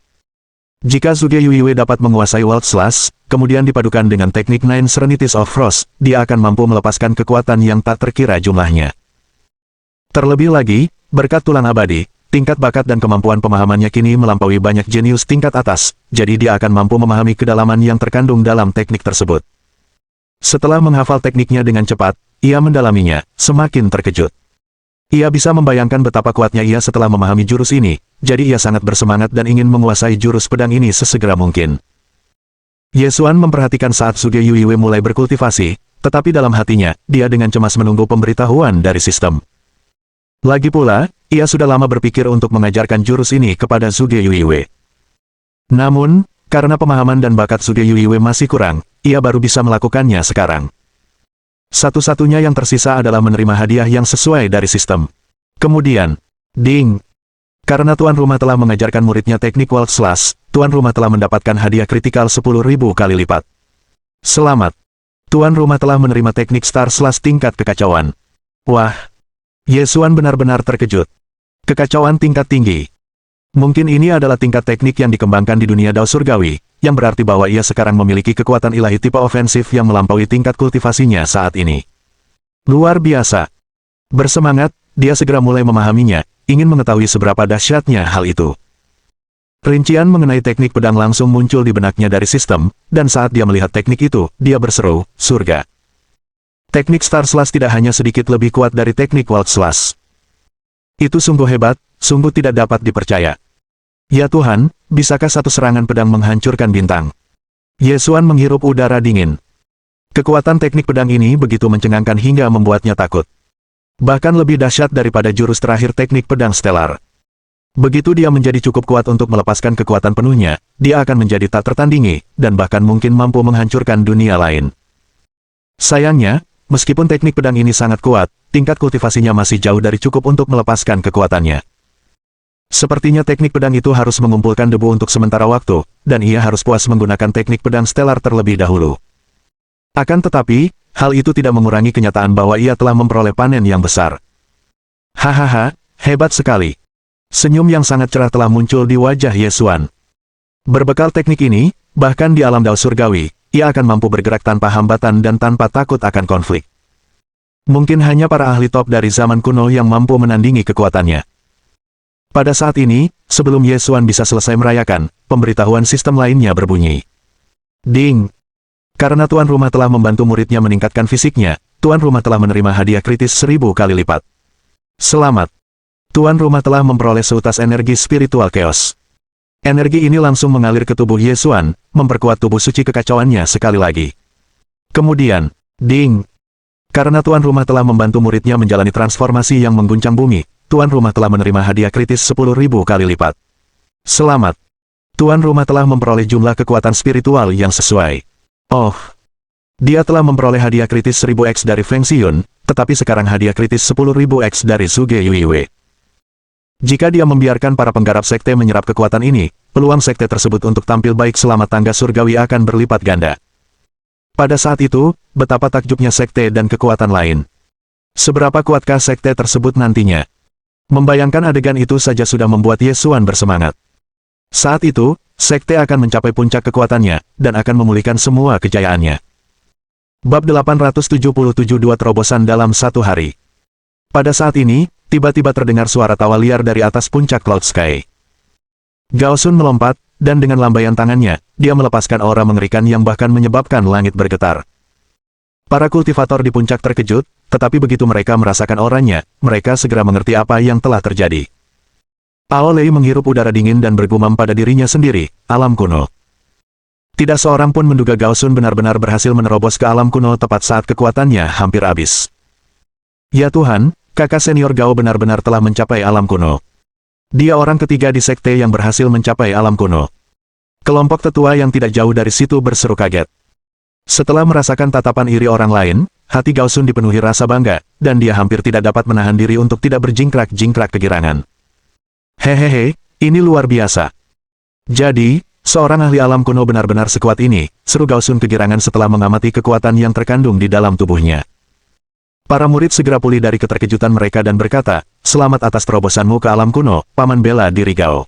Jika Zhuge Yuiwei dapat menguasai Wild Slash, kemudian dipadukan dengan teknik Nine Serenities of Frost, dia akan mampu melepaskan kekuatan yang tak terkira jumlahnya. Terlebih lagi, berkat tulang abadi, tingkat bakat dan kemampuan pemahamannya kini melampaui banyak jenius tingkat atas, jadi dia akan mampu memahami kedalaman yang terkandung dalam teknik tersebut. Setelah menghafal tekniknya dengan cepat, ia mendalaminya, semakin terkejut. Ia bisa membayangkan betapa kuatnya ia setelah memahami jurus ini, jadi ia sangat bersemangat dan ingin menguasai jurus pedang ini sesegera mungkin. Ye Xuan memperhatikan saat Zhuge Yuiwei mulai berkultivasi, tetapi dalam hatinya, dia dengan cemas menunggu pemberitahuan dari sistem. Lagi pula, ia sudah lama berpikir untuk mengajarkan jurus ini kepada Zhuge Yuiwei. Namun, karena pemahaman dan bakat Zhuge Yuiwei masih kurang, ia baru bisa melakukannya sekarang. Satu-satunya yang tersisa adalah menerima hadiah yang sesuai dari sistem. Kemudian, ding! Karena tuan rumah telah mengajarkan muridnya teknik Wild Slash, tuan rumah telah mendapatkan hadiah kritikal 10.000 kali lipat. Selamat! Tuan rumah telah menerima teknik Star Slash tingkat kekacauan. Wah! Ye Xuan benar-benar terkejut. Kekacauan tingkat tinggi. Mungkin ini adalah tingkat teknik yang dikembangkan di dunia Dao Surgawi, yang berarti bahwa ia sekarang memiliki kekuatan ilahi tipe ofensif yang melampaui tingkat kultivasinya saat ini. Luar biasa. Bersemangat, dia segera mulai memahaminya, ingin mengetahui seberapa dahsyatnya hal itu. Rincian mengenai teknik pedang langsung muncul di benaknya dari sistem, dan saat dia melihat teknik itu, dia berseru, "Surga!" Teknik Star Slash tidak hanya sedikit lebih kuat dari teknik Wild Slash. Itu sungguh hebat, sungguh tidak dapat dipercaya. Ya Tuhan, bisakah satu serangan pedang menghancurkan bintang? Ye Xuan menghirup udara dingin. Kekuatan teknik pedang ini begitu mencengangkan hingga membuatnya takut. Bahkan lebih dahsyat daripada jurus terakhir teknik pedang Stellar. Begitu dia menjadi cukup kuat untuk melepaskan kekuatan penuhnya, dia akan menjadi tak tertandingi, dan bahkan mungkin mampu menghancurkan dunia lain. Sayangnya, meskipun teknik pedang ini sangat kuat, tingkat kultivasinya masih jauh dari cukup untuk melepaskan kekuatannya. Sepertinya teknik pedang itu harus mengumpulkan debu untuk sementara waktu, dan ia harus puas menggunakan teknik pedang Stellar terlebih dahulu. Akan tetapi, hal itu tidak mengurangi kenyataan bahwa ia telah memperoleh panen yang besar. Hahaha, hebat sekali. Senyum yang sangat cerah telah muncul di wajah Ye Xuan. Berbekal teknik ini, bahkan di alam Dao Surgawi, ia akan mampu bergerak tanpa hambatan dan tanpa takut akan konflik. Mungkin hanya para ahli top dari zaman kuno yang mampu menandingi kekuatannya. Pada saat ini, sebelum Ye Xuan bisa selesai merayakan, pemberitahuan sistem lainnya berbunyi. Ding! Karena tuan rumah telah membantu muridnya meningkatkan fisiknya, tuan rumah telah menerima hadiah kritis 1000 kali lipat. Selamat! Tuan rumah telah memperoleh seutas energi spiritual chaos. Energi ini langsung mengalir ke tubuh Ye Xuan, memperkuat tubuh suci kekacauannya sekali lagi. Kemudian, ding! Karena tuan rumah telah membantu muridnya menjalani transformasi yang mengguncang bumi, tuan rumah telah menerima hadiah kritis 10.000 kali lipat. Selamat! Tuan rumah telah memperoleh jumlah kekuatan spiritual yang sesuai. Oh! Dia telah memperoleh hadiah kritis 1000x dari Feng Xiun, tetapi sekarang hadiah kritis 10.000x dari Zhuge Yuiwei. Jika dia membiarkan para penggarap sekte menyerap kekuatan ini, peluang sekte tersebut untuk tampil baik selama tangga surgawi akan berlipat ganda. Pada saat itu, betapa takjubnya sekte dan kekuatan lain. Seberapa kuatkah sekte tersebut nantinya? Membayangkan adegan itu saja sudah membuat Ye Xuan bersemangat. Saat itu, sekte akan mencapai puncak kekuatannya, dan akan memulihkan semua kejayaannya. Bab 877 Dua Terobosan dalam satu hari. Pada saat ini, tiba-tiba terdengar suara tawa liar dari atas puncak Cloud Sky. Gao Sun melompat, dan dengan lambaian tangannya, dia melepaskan aura mengerikan yang bahkan menyebabkan langit bergetar. Para kultivator di puncak terkejut, tetapi begitu mereka merasakan auranya, mereka segera mengerti apa yang telah terjadi. Ao Lei menghirup udara dingin dan bergumam pada dirinya sendiri, alam kuno. Tidak seorang pun menduga Gao Sun benar-benar berhasil menerobos ke alam kuno tepat saat kekuatannya hampir habis. Ya Tuhan, kakak senior Gao benar-benar telah mencapai alam kuno. Dia orang ketiga di sekte yang berhasil mencapai alam kuno. Kelompok tetua yang tidak jauh dari situ berseru kaget. Setelah merasakan tatapan iri orang lain, hati Gao Sun dipenuhi rasa bangga, dan dia hampir tidak dapat menahan diri untuk tidak berjingkrak-jingkrak kegirangan. Hehehe, ini luar biasa. Jadi, seorang ahli alam kuno benar-benar sekuat ini, seru Gao Sun kegirangan setelah mengamati kekuatan yang terkandung di dalam tubuhnya. Para murid segera pulih dari keterkejutan mereka dan berkata, "Selamat atas terobosanmu ke alam kuno, paman bela diri Gao."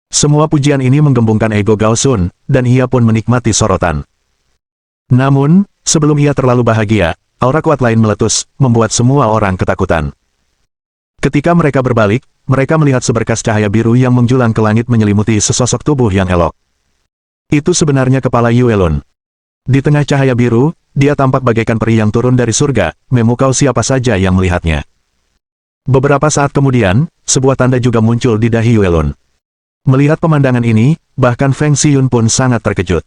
Semua pujian ini menggembungkan ego Gao Sun, dan ia pun menikmati sorotan. Namun, sebelum ia terlalu bahagia, aura kuat lain meletus, membuat semua orang ketakutan. Ketika mereka berbalik, mereka melihat seberkas cahaya biru yang menjulang ke langit menyelimuti sesosok tubuh yang elok. Itu sebenarnya kepala Yue Lun. Di tengah cahaya biru, dia tampak bagaikan peri yang turun dari surga, memukau siapa saja yang melihatnya. Beberapa saat kemudian, sebuah tanda juga muncul di dahi Yue Lun. Melihat pemandangan ini, bahkan Feng Xiyun pun sangat terkejut.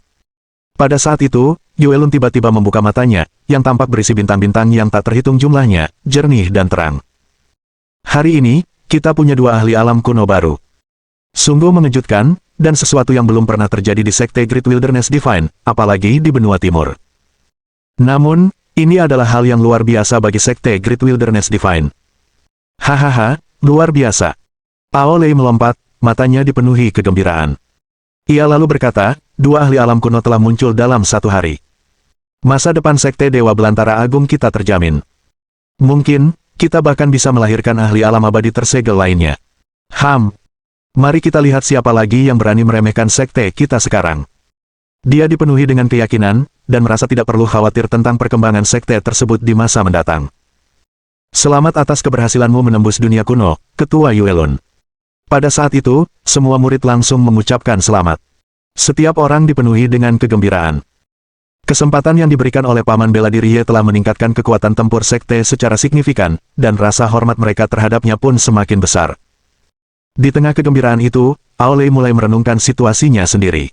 Pada saat itu, Yue Lun tiba-tiba membuka matanya, yang tampak berisi bintang-bintang yang tak terhitung jumlahnya, jernih dan terang. Hari ini, kita punya dua ahli alam kuno baru. Sungguh mengejutkan, dan sesuatu yang belum pernah terjadi di Sekte Great Wilderness Divine, apalagi di benua timur. Namun, ini adalah hal yang luar biasa bagi Sekte Great Wilderness Divine. Hahaha, luar biasa. Ao Lei melompat, matanya dipenuhi kegembiraan. Ia lalu berkata, dua ahli alam kuno telah muncul dalam satu hari. Masa depan Sekte Dewa Belantara Agung kita terjamin. Mungkin, kita bahkan bisa melahirkan ahli alam abadi tersegel lainnya. Mari kita lihat siapa lagi yang berani meremehkan sekte kita sekarang. Dia dipenuhi dengan keyakinan, dan merasa tidak perlu khawatir tentang perkembangan sekte tersebut di masa mendatang. Selamat atas keberhasilanmu menembus dunia kuno, Ketua Yue Lun. Pada saat itu, semua murid langsung mengucapkan selamat. Setiap orang dipenuhi dengan kegembiraan. Kesempatan yang diberikan oleh Paman Bela Diri Ye telah meningkatkan kekuatan tempur sekte secara signifikan, dan rasa hormat mereka terhadapnya pun semakin besar. Di tengah kegembiraan itu, Ao Lei mulai merenungkan situasinya sendiri.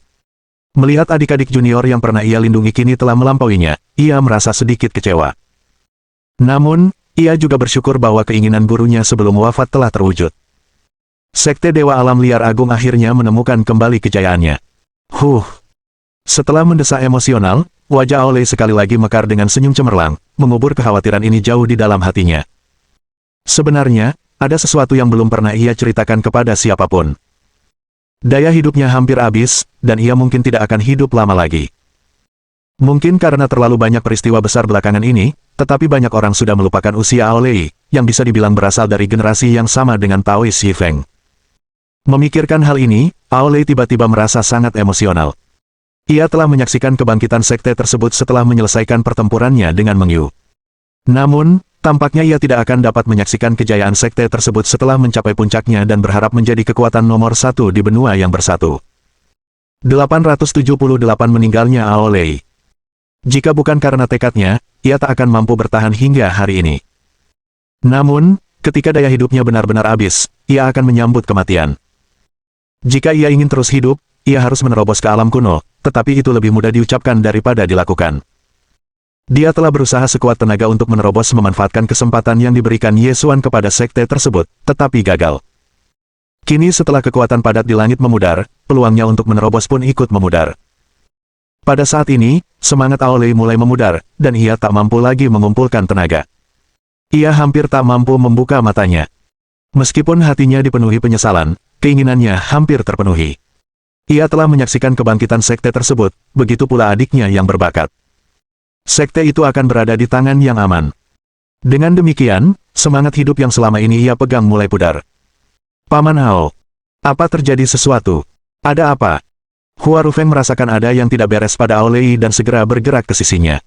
Melihat adik-adik junior yang pernah ia lindungi kini telah melampauinya, ia merasa sedikit kecewa. Namun, ia juga bersyukur bahwa keinginan gurunya sebelum wafat telah terwujud. Sekte Dewa Alam Liar Agung akhirnya menemukan kembali kejayaannya. Setelah mendesak emosional, wajah Ao Lei sekali lagi mekar dengan senyum cemerlang, mengubur kekhawatiran ini jauh di dalam hatinya. Sebenarnya, ada sesuatu yang belum pernah ia ceritakan kepada siapapun. Daya hidupnya hampir habis, dan ia mungkin tidak akan hidup lama lagi. Mungkin karena terlalu banyak peristiwa besar belakangan ini, tetapi banyak orang sudah melupakan usia Ao Lei, yang bisa dibilang berasal dari generasi yang sama dengan Taoist Yi Feng. Memikirkan hal ini, Ao Lei tiba-tiba merasa sangat emosional. Ia telah menyaksikan kebangkitan sekte tersebut setelah menyelesaikan pertempurannya dengan Meng Yu. Namun, tampaknya ia tidak akan dapat menyaksikan kejayaan sekte tersebut setelah mencapai puncaknya dan berharap menjadi kekuatan nomor satu di benua yang bersatu. 878 meninggalnya Ao Lei. Jika bukan karena tekadnya, ia tak akan mampu bertahan hingga hari ini. Namun, ketika daya hidupnya benar-benar habis, ia akan menyambut kematian. Jika ia ingin terus hidup, ia harus menerobos ke alam kuno, tetapi itu lebih mudah diucapkan daripada dilakukan. Dia telah berusaha sekuat tenaga untuk menerobos memanfaatkan kesempatan yang diberikan Ye Xuan kepada sekte tersebut, tetapi gagal. Kini setelah kekuatan padat di langit memudar, peluangnya untuk menerobos pun ikut memudar. Pada saat ini, semangat Ao Lei mulai memudar, dan ia tak mampu lagi mengumpulkan tenaga. Ia hampir tak mampu membuka matanya. Meskipun hatinya dipenuhi penyesalan, keinginannya hampir terpenuhi. Ia telah menyaksikan kebangkitan sekte tersebut, begitu pula adiknya yang berbakat. Sekte itu akan berada di tangan yang aman. Dengan demikian, semangat hidup yang selama ini ia pegang mulai pudar. Paman Hao, apa terjadi sesuatu? Ada apa? Hua Rufeng merasakan ada yang tidak beres pada Ao Lei dan segera bergerak ke sisinya.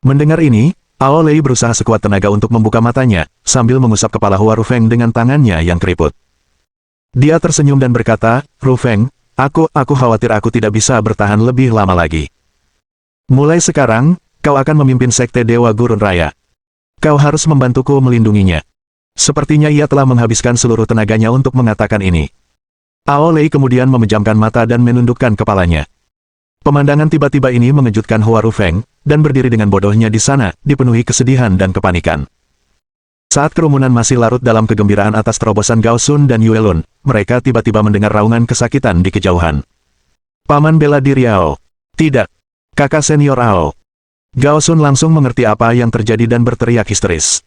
Mendengar ini, Ao Lei berusaha sekuat tenaga untuk membuka matanya, sambil mengusap kepala Hua Rufeng dengan tangannya yang keriput. Dia tersenyum dan berkata, Rufeng, aku khawatir aku tidak bisa bertahan lebih lama lagi. Mulai sekarang, kau akan memimpin Sekte Dewa Gurun Raya. Kau harus membantuku melindunginya. Sepertinya ia telah menghabiskan seluruh tenaganya untuk mengatakan ini. Ao Lei kemudian memejamkan mata dan menundukkan kepalanya. Pemandangan tiba-tiba ini mengejutkan Hua Rufeng, dan berdiri dengan bodohnya di sana, dipenuhi kesedihan dan kepanikan. Saat kerumunan masih larut dalam kegembiraan atas terobosan Gao Sun dan Yue Lun, mereka tiba-tiba mendengar raungan kesakitan di kejauhan. Paman bela diri Ao. Tidak. Kakak senior Ao. Gao Sun langsung mengerti apa yang terjadi dan berteriak histeris.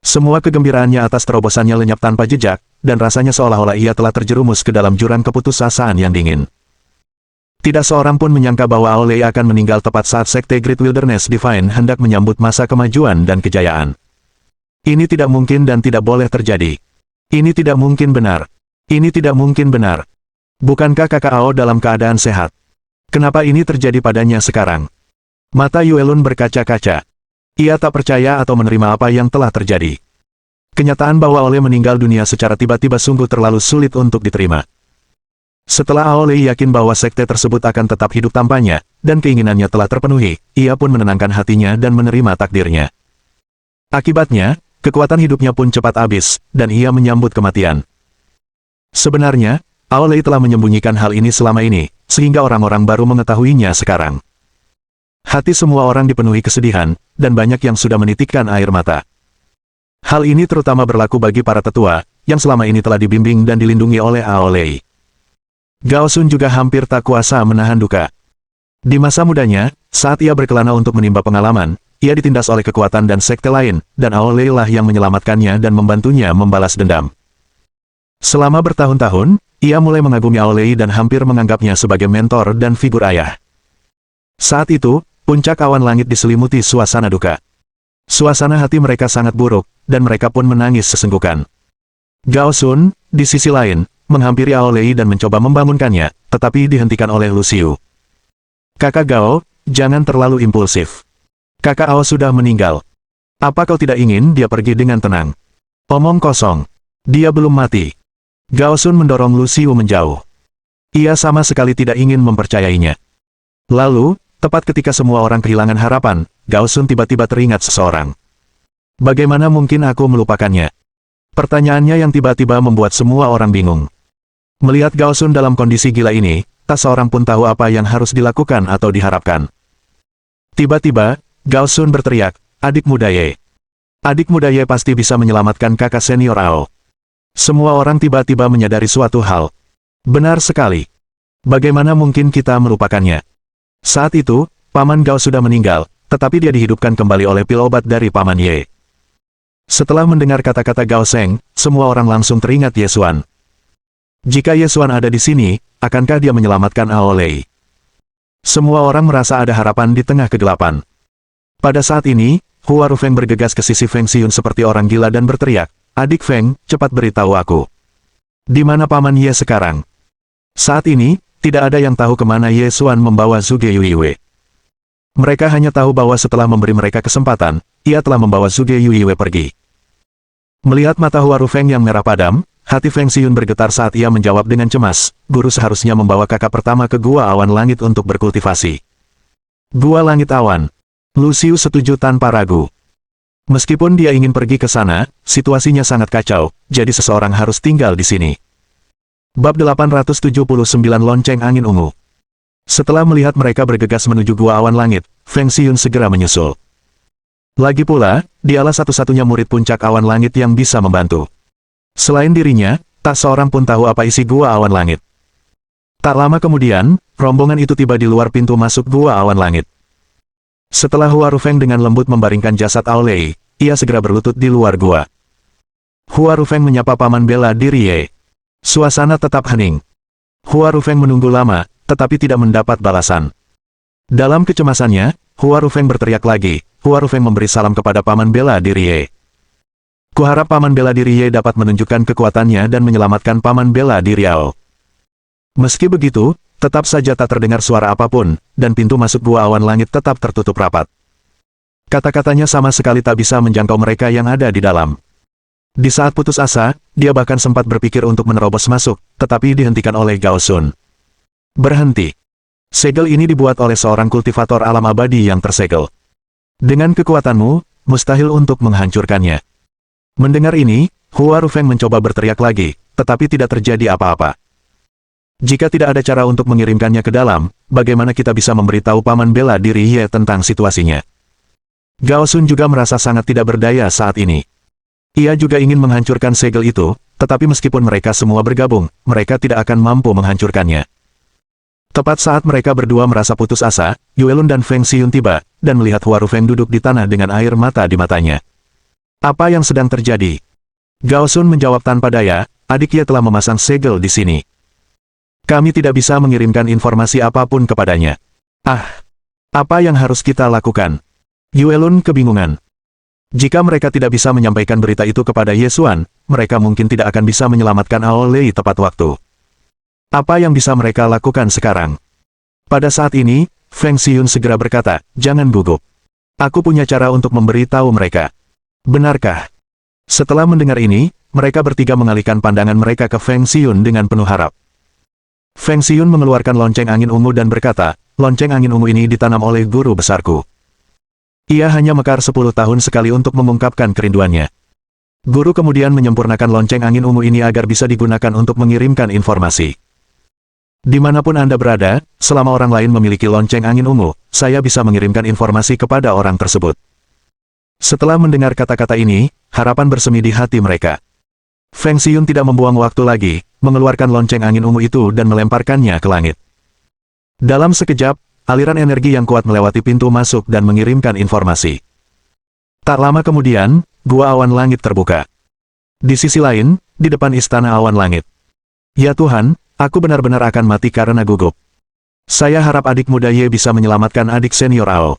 Semua kegembiraannya atas terobosannya lenyap tanpa jejak, dan rasanya seolah-olah ia telah terjerumus ke dalam jurang keputusasaan yang dingin. Tidak seorang pun menyangka bahwa Ao Lei akan meninggal tepat saat Sekte Great Wilderness Divine hendak menyambut masa kemajuan dan kejayaan. Ini tidak mungkin dan tidak boleh terjadi. Ini tidak mungkin benar. Ini tidak mungkin benar. Bukankah kakak Ao dalam keadaan sehat? Kenapa ini terjadi padanya sekarang? Mata Yue Lun berkaca-kaca. Ia tak percaya atau menerima apa yang telah terjadi. Kenyataan bahwa Ao Lei meninggal dunia secara tiba-tiba sungguh terlalu sulit untuk diterima. Setelah Ao Lei yakin bahwa sekte tersebut akan tetap hidup tanpanya, dan keinginannya telah terpenuhi, ia pun menenangkan hatinya dan menerima takdirnya. Akibatnya, kekuatan hidupnya pun cepat habis, dan ia menyambut kematian. Sebenarnya, Ao Lei telah menyembunyikan hal ini selama ini, sehingga orang-orang baru mengetahuinya sekarang. Hati semua orang dipenuhi kesedihan, dan banyak yang sudah menitikkan air mata. Hal ini terutama berlaku bagi para tetua, yang selama ini telah dibimbing dan dilindungi oleh Ao Lei. Gao Sun juga hampir tak kuasa menahan duka. Di masa mudanya, saat ia berkelana untuk menimba pengalaman, ia ditindas oleh kekuatan dan sekte lain, dan Ao Lei lah yang menyelamatkannya dan membantunya membalas dendam. Selama bertahun-tahun, ia mulai mengagumi Ao Lei dan hampir menganggapnya sebagai mentor dan figur ayah. Saat itu, puncak awan langit diselimuti suasana duka. Suasana hati mereka sangat buruk, dan mereka pun menangis sesenggukan. Gao Sun, di sisi lain, menghampiri Ao Lei dan mencoba membangunkannya, tetapi dihentikan oleh Lu Xiu. Kakak Gao, jangan terlalu impulsif. Kakak Ao sudah meninggal. Apa kau tidak ingin dia pergi dengan tenang? Omong kosong. Dia belum mati. Gao Sun mendorong Lu Xiu menjauh. Ia sama sekali tidak ingin mempercayainya. Lalu, tepat ketika semua orang kehilangan harapan, Gao Sun tiba-tiba teringat seseorang. Bagaimana mungkin aku melupakannya? Pertanyaannya yang tiba-tiba membuat semua orang bingung. Melihat Gao Sun dalam kondisi gila ini, tak seorang pun tahu apa yang harus dilakukan atau diharapkan. Tiba-tiba, Gao Sun berteriak, adik muda Ye. Adik muda Ye pasti bisa menyelamatkan kakak senior Ao. Semua orang tiba-tiba menyadari suatu hal. Benar sekali. Bagaimana mungkin kita melupakannya? Saat itu, Paman Gao sudah meninggal, tetapi dia dihidupkan kembali oleh pil obat dari Paman Ye. Setelah mendengar kata-kata Gao Seng, semua orang langsung teringat Ye Xuan. Jika Ye Xuan ada di sini, akankah dia menyelamatkan Ao Lei? Semua orang merasa ada harapan di tengah kegelapan. Pada saat ini, Hua Rufeng bergegas ke sisi Feng Xiun seperti orang gila dan berteriak, adik Feng, cepat beritahu aku. Di mana Paman Ye sekarang? Saat ini, tidak ada yang tahu kemana Ye Xuan membawa Zhuge Yuiwei. Mereka hanya tahu bahwa setelah memberi mereka kesempatan, ia telah membawa Zhuge Yuiwei pergi. Melihat mata Hua Rufeng yang merah padam, hati Feng Xiun bergetar saat ia menjawab dengan cemas, guru seharusnya membawa kakak pertama ke Gua Awan Langit untuk berkultivasi. Gua Langit Awan. Lu Xiu setuju tanpa ragu. Meskipun dia ingin pergi ke sana, situasinya sangat kacau, jadi seseorang harus tinggal di sini. Bab 879 Lonceng Angin Ungu. Setelah melihat mereka bergegas menuju Gua Awan Langit, Feng Xiun segera menyusul. Lagi pula, dialah satu-satunya murid puncak awan langit yang bisa membantu. Selain dirinya, tak seorang pun tahu apa isi Gua Awan Langit. Tak lama kemudian, rombongan itu tiba di luar pintu masuk Gua Awan Langit. Setelah Hua Rufeng dengan lembut membaringkan jasad Ao Lei, ia segera berlutut di luar gua. Hua Rufeng menyapa paman bela diri Ye. Suasana tetap hening. Hua Rufeng menunggu lama, tetapi tidak mendapat balasan. Dalam kecemasannya, Hua Rufeng berteriak lagi. Hua Rufeng memberi salam kepada paman bela diri Ye. Kuharap paman bela diri Ye dapat menunjukkan kekuatannya dan menyelamatkan paman bela diri Ao. Meski begitu, tetap saja tak terdengar suara apapun, dan pintu masuk Gua Awan Langit tetap tertutup rapat. Kata-katanya sama sekali tak bisa menjangkau mereka yang ada di dalam. Di saat putus asa, dia bahkan sempat berpikir untuk menerobos masuk, tetapi dihentikan oleh Gao Sun. Berhenti. Segel ini dibuat oleh seorang kultivator alam abadi yang tersegel. Dengan kekuatanmu, mustahil untuk menghancurkannya. Mendengar ini, Hua Rufeng mencoba berteriak lagi, tetapi tidak terjadi apa-apa. Jika tidak ada cara untuk mengirimkannya ke dalam, bagaimana kita bisa memberitahu paman bela diri Ye tentang situasinya? Gao Sun juga merasa sangat tidak berdaya saat ini. Ia juga ingin menghancurkan segel itu, tetapi meskipun mereka semua bergabung, mereka tidak akan mampu menghancurkannya. Tepat saat mereka berdua merasa putus asa, Yuelun dan Feng Xiyun tiba, dan melihat Hua Rufeng duduk di tanah dengan air mata di matanya. Apa yang sedang terjadi? Gao Sun menjawab tanpa daya, adik Ye telah memasang segel di sini. Kami tidak bisa mengirimkan informasi apapun kepadanya. Apa yang harus kita lakukan? Yuelun kebingungan. Jika mereka tidak bisa menyampaikan berita itu kepada Ye Xuan, mereka mungkin tidak akan bisa menyelamatkan Ao Lei tepat waktu. Apa yang bisa mereka lakukan sekarang? Pada saat ini, Feng Xiyun segera berkata, jangan gugup. Aku punya cara untuk memberitahu mereka. Benarkah? Setelah mendengar ini, mereka bertiga mengalihkan pandangan mereka ke Feng Xiyun dengan penuh harap. Feng Xiyun mengeluarkan lonceng angin ungu dan berkata, lonceng angin ungu ini ditanam oleh guru besarku. Ia hanya mekar 10 tahun sekali untuk mengungkapkan kerinduannya. Guru kemudian menyempurnakan lonceng angin ungu ini agar bisa digunakan untuk mengirimkan informasi. Dimanapun Anda berada, selama orang lain memiliki lonceng angin ungu, saya bisa mengirimkan informasi kepada orang tersebut. Setelah mendengar kata-kata ini, harapan bersemi di hati mereka. Feng Xiyun tidak membuang waktu lagi, mengeluarkan lonceng angin ungu itu dan melemparkannya ke langit. Dalam sekejap, aliran energi yang kuat melewati pintu masuk dan mengirimkan informasi. Tak lama kemudian, gua awan langit terbuka. Di sisi lain, di depan istana awan langit. Ya Tuhan, aku benar-benar akan mati karena gugup. Saya harap adik muda Ye bisa menyelamatkan adik senior Ao.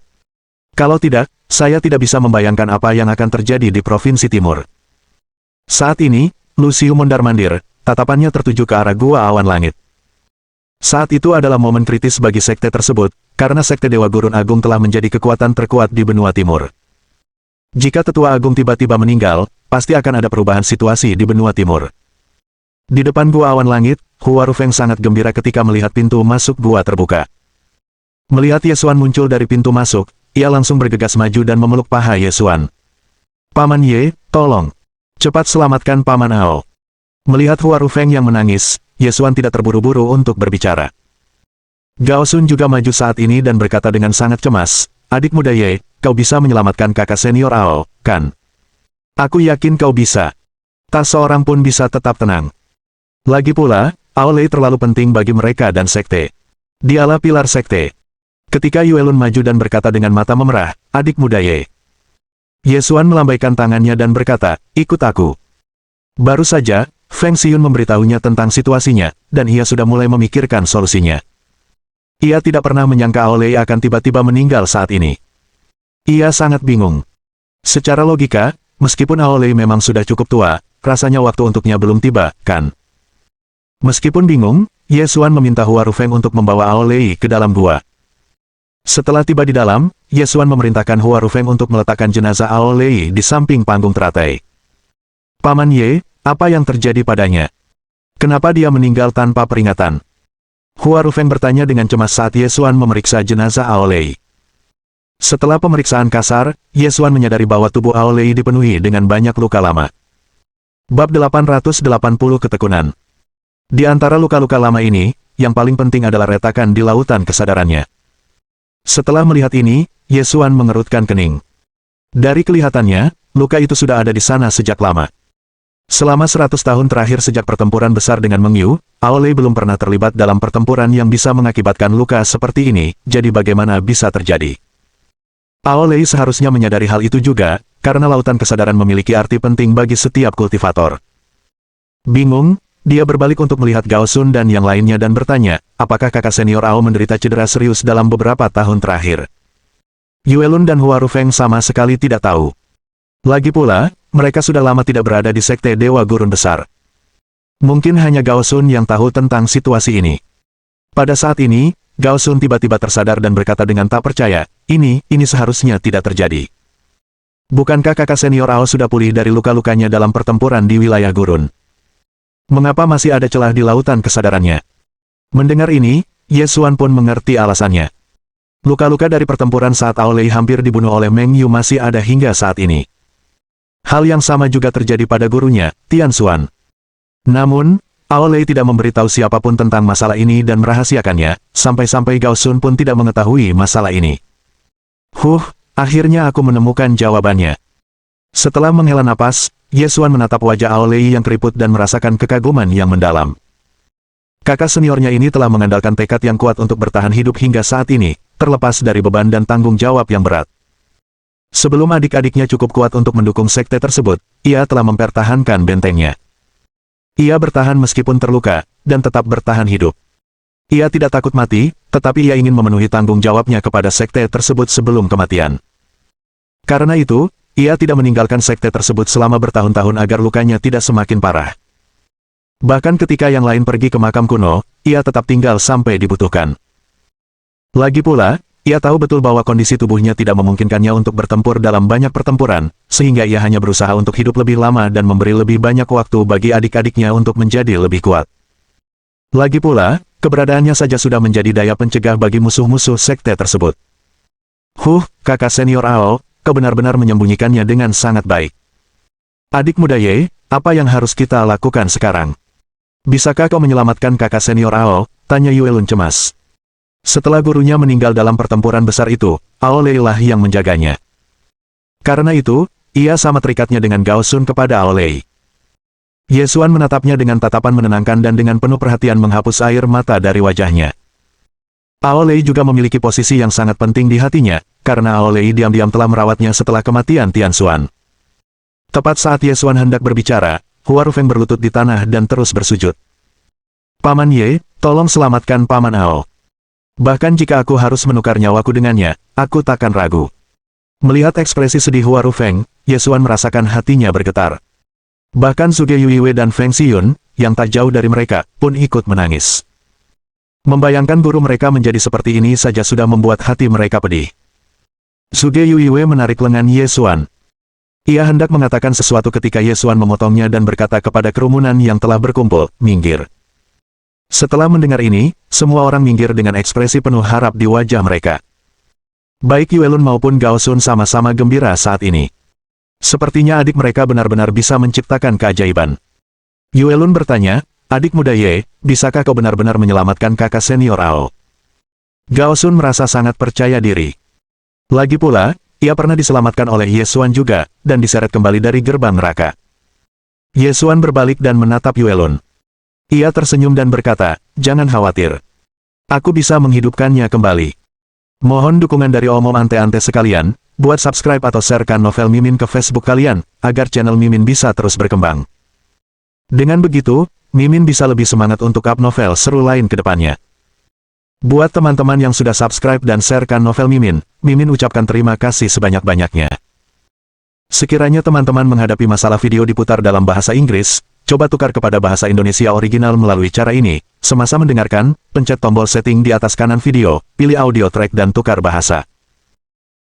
Kalau tidak, saya tidak bisa membayangkan apa yang akan terjadi di Provinsi Timur. Saat ini, Lu Xiu mondar-mandir, tatapannya tertuju ke arah gua awan langit. Saat itu adalah momen kritis bagi sekte tersebut, karena sekte Dewa Gurun Agung telah menjadi kekuatan terkuat di benua timur. Jika tetua agung tiba-tiba meninggal, pasti akan ada perubahan situasi di benua timur. Di depan gua awan langit, Hua Rufeng sangat gembira ketika melihat pintu masuk gua terbuka. Melihat Ye Xuan muncul dari pintu masuk, ia langsung bergegas maju dan memeluk paha Ye Xuan. Paman Ye, tolong. Cepat selamatkan Paman Ao. Melihat Hua Rufeng yang menangis, Ye Xuan tidak terburu-buru untuk berbicara. Gao Sun juga maju saat ini dan berkata dengan sangat cemas, adik muda Ye, kau bisa menyelamatkan kakak senior Ao, kan? Aku yakin kau bisa. Tak seorang pun bisa tetap tenang. Lagi pula, Ao Lei terlalu penting bagi mereka dan sekte. Dialah pilar sekte. Ketika Yuelun maju dan berkata dengan mata memerah, adik muda Ye. Ye Xuan melambaikan tangannya dan berkata, ikut aku. Baru saja, Feng Xiyun memberitahunya tentang situasinya, dan ia sudah mulai memikirkan solusinya. Ia tidak pernah menyangka Ao Lei akan tiba-tiba meninggal saat ini. Ia sangat bingung. Secara logika, meskipun Ao Lei memang sudah cukup tua, rasanya waktu untuknya belum tiba, kan? Meskipun bingung, Ye Xuan meminta Hua Rufeng untuk membawa Ao Lei ke dalam gua. Setelah tiba di dalam, Ye Xuan memerintahkan Hua Rufeng untuk meletakkan jenazah Ao Lei di samping panggung teratai. Paman Ye, apa yang terjadi padanya? Kenapa dia meninggal tanpa peringatan? Hua Rufeng bertanya dengan cemas saat Ye Xuan memeriksa jenazah Ao Lei. Setelah pemeriksaan kasar, Ye Xuan menyadari bahwa tubuh Ao Lei dipenuhi dengan banyak luka lama. Bab 880 Ketekunan. Di antara luka-luka lama ini, yang paling penting adalah retakan di lautan kesadarannya. Setelah melihat ini, Ye Xuan mengerutkan kening. Dari kelihatannya, luka itu sudah ada di sana sejak lama. Selama 100 tahun terakhir sejak pertempuran besar dengan Meng Yu, Ao Lei belum pernah terlibat dalam pertempuran yang bisa mengakibatkan luka seperti ini, jadi bagaimana bisa terjadi? Ao Lei seharusnya menyadari hal itu juga, karena lautan kesadaran memiliki arti penting bagi setiap kultivator. Bingung, dia berbalik untuk melihat Gao Sun dan yang lainnya dan bertanya, apakah kakak senior Ao menderita cedera serius dalam beberapa tahun terakhir? Yuelun dan Hua Rufeng sama sekali tidak tahu. Lagi pula, mereka sudah lama tidak berada di sekte Dewa Gurun Besar. Mungkin hanya Gao Sun yang tahu tentang situasi ini. Pada saat ini, Gao Sun tiba-tiba tersadar dan berkata dengan tak percaya, ini seharusnya tidak terjadi. Bukankah kakak senior Ao sudah pulih dari luka-lukanya dalam pertempuran di wilayah gurun? Mengapa masih ada celah di lautan kesadarannya? Mendengar ini, Ye Xuan pun mengerti alasannya. Luka-luka dari pertempuran saat Ao Lei hampir dibunuh oleh Meng Yu masih ada hingga saat ini. Hal yang sama juga terjadi pada gurunya, Tian Xuan. Namun, Ao Lei tidak memberitahu siapapun tentang masalah ini dan merahasiakannya, sampai-sampai Gao Sun pun tidak mengetahui masalah ini. Akhirnya aku menemukan jawabannya. Setelah menghela napas, Ye Xuan menatap wajah Ao Lei yang keriput dan merasakan kekaguman yang mendalam. Kakak seniornya ini telah mengandalkan tekad yang kuat untuk bertahan hidup hingga saat ini, terlepas dari beban dan tanggung jawab yang berat. Sebelum adik-adiknya cukup kuat untuk mendukung sekte tersebut, ia telah mempertahankan bentengnya. Ia bertahan meskipun terluka, dan tetap bertahan hidup. Ia tidak takut mati, tetapi ia ingin memenuhi tanggung jawabnya kepada sekte tersebut sebelum kematian. Karena itu, ia tidak meninggalkan sekte tersebut selama bertahun-tahun agar lukanya tidak semakin parah. Bahkan ketika yang lain pergi ke makam kuno, ia tetap tinggal sampai dibutuhkan. Lagi pula, ia tahu betul bahwa kondisi tubuhnya tidak memungkinkannya untuk bertempur dalam banyak pertempuran, sehingga ia hanya berusaha untuk hidup lebih lama dan memberi lebih banyak waktu bagi adik-adiknya untuk menjadi lebih kuat. Lagi pula, keberadaannya saja sudah menjadi daya pencegah bagi musuh-musuh sekte tersebut. Kakak senior Ao, kau benar-benar menyembunyikannya dengan sangat baik. Adik muda Ye, apa yang harus kita lakukan sekarang? Bisakah kau menyelamatkan kakak senior Ao? Tanya Yue Lun cemas. Setelah gurunya meninggal dalam pertempuran besar itu, Ao Lei lah yang menjaganya. Karena itu, ia sama terikatnya dengan Gao Sun kepada Ao Lei. Ye Xuan menatapnya dengan tatapan menenangkan dan dengan penuh perhatian menghapus air mata dari wajahnya. Ao Lei juga memiliki posisi yang sangat penting di hatinya, karena Ao Lei diam-diam telah merawatnya setelah kematian Tian Xuan. Tepat saat Ye Xuan hendak berbicara, Hua Rufeng berlutut di tanah dan terus bersujud. Paman Ye, tolong selamatkan Paman Ao. Bahkan jika aku harus menukar nyawaku dengannya, aku takkan ragu. Melihat ekspresi sedih Hua Rufeng, Ye Xuan merasakan hatinya bergetar. Bahkan Zhuge Yuiwei dan Feng Xiyun, yang tak jauh dari mereka, pun ikut menangis. Membayangkan guru mereka menjadi seperti ini saja sudah membuat hati mereka pedih. Zhuge Yuiwei menarik lengan Ye Xuan. Ia hendak mengatakan sesuatu ketika Ye Xuan memotongnya dan berkata kepada kerumunan yang telah berkumpul, minggir. Setelah mendengar ini, semua orang minggir dengan ekspresi penuh harap di wajah mereka. Baik Yue Lun maupun Gao Sun sama-sama gembira saat ini. Sepertinya adik mereka benar-benar bisa menciptakan keajaiban. Yue Lun bertanya, adik muda Ye, bisakah kau benar-benar menyelamatkan kakak senior Ao? Gao Sun merasa sangat percaya diri. Lagi pula, ia pernah diselamatkan oleh Ye Xuan juga, dan diseret kembali dari gerbang neraka. Ye Xuan berbalik dan menatap Yue Lun. Ia tersenyum dan berkata, jangan khawatir. Aku bisa menghidupkannya kembali. Mohon dukungan dari omom ante-ante sekalian, buat subscribe atau sharekan novel Mimin ke Facebook kalian, agar channel Mimin bisa terus berkembang. Dengan begitu, Mimin bisa lebih semangat untuk up novel seru lain ke depannya. Buat teman-teman yang sudah subscribe dan sharekan novel Mimin, Mimin ucapkan terima kasih sebanyak-banyaknya. Sekiranya teman-teman menghadapi masalah video diputar dalam bahasa Inggris, coba tukar kepada bahasa Indonesia original melalui cara ini. Semasa mendengarkan, pencet tombol setting di atas kanan video, pilih audio track dan tukar bahasa.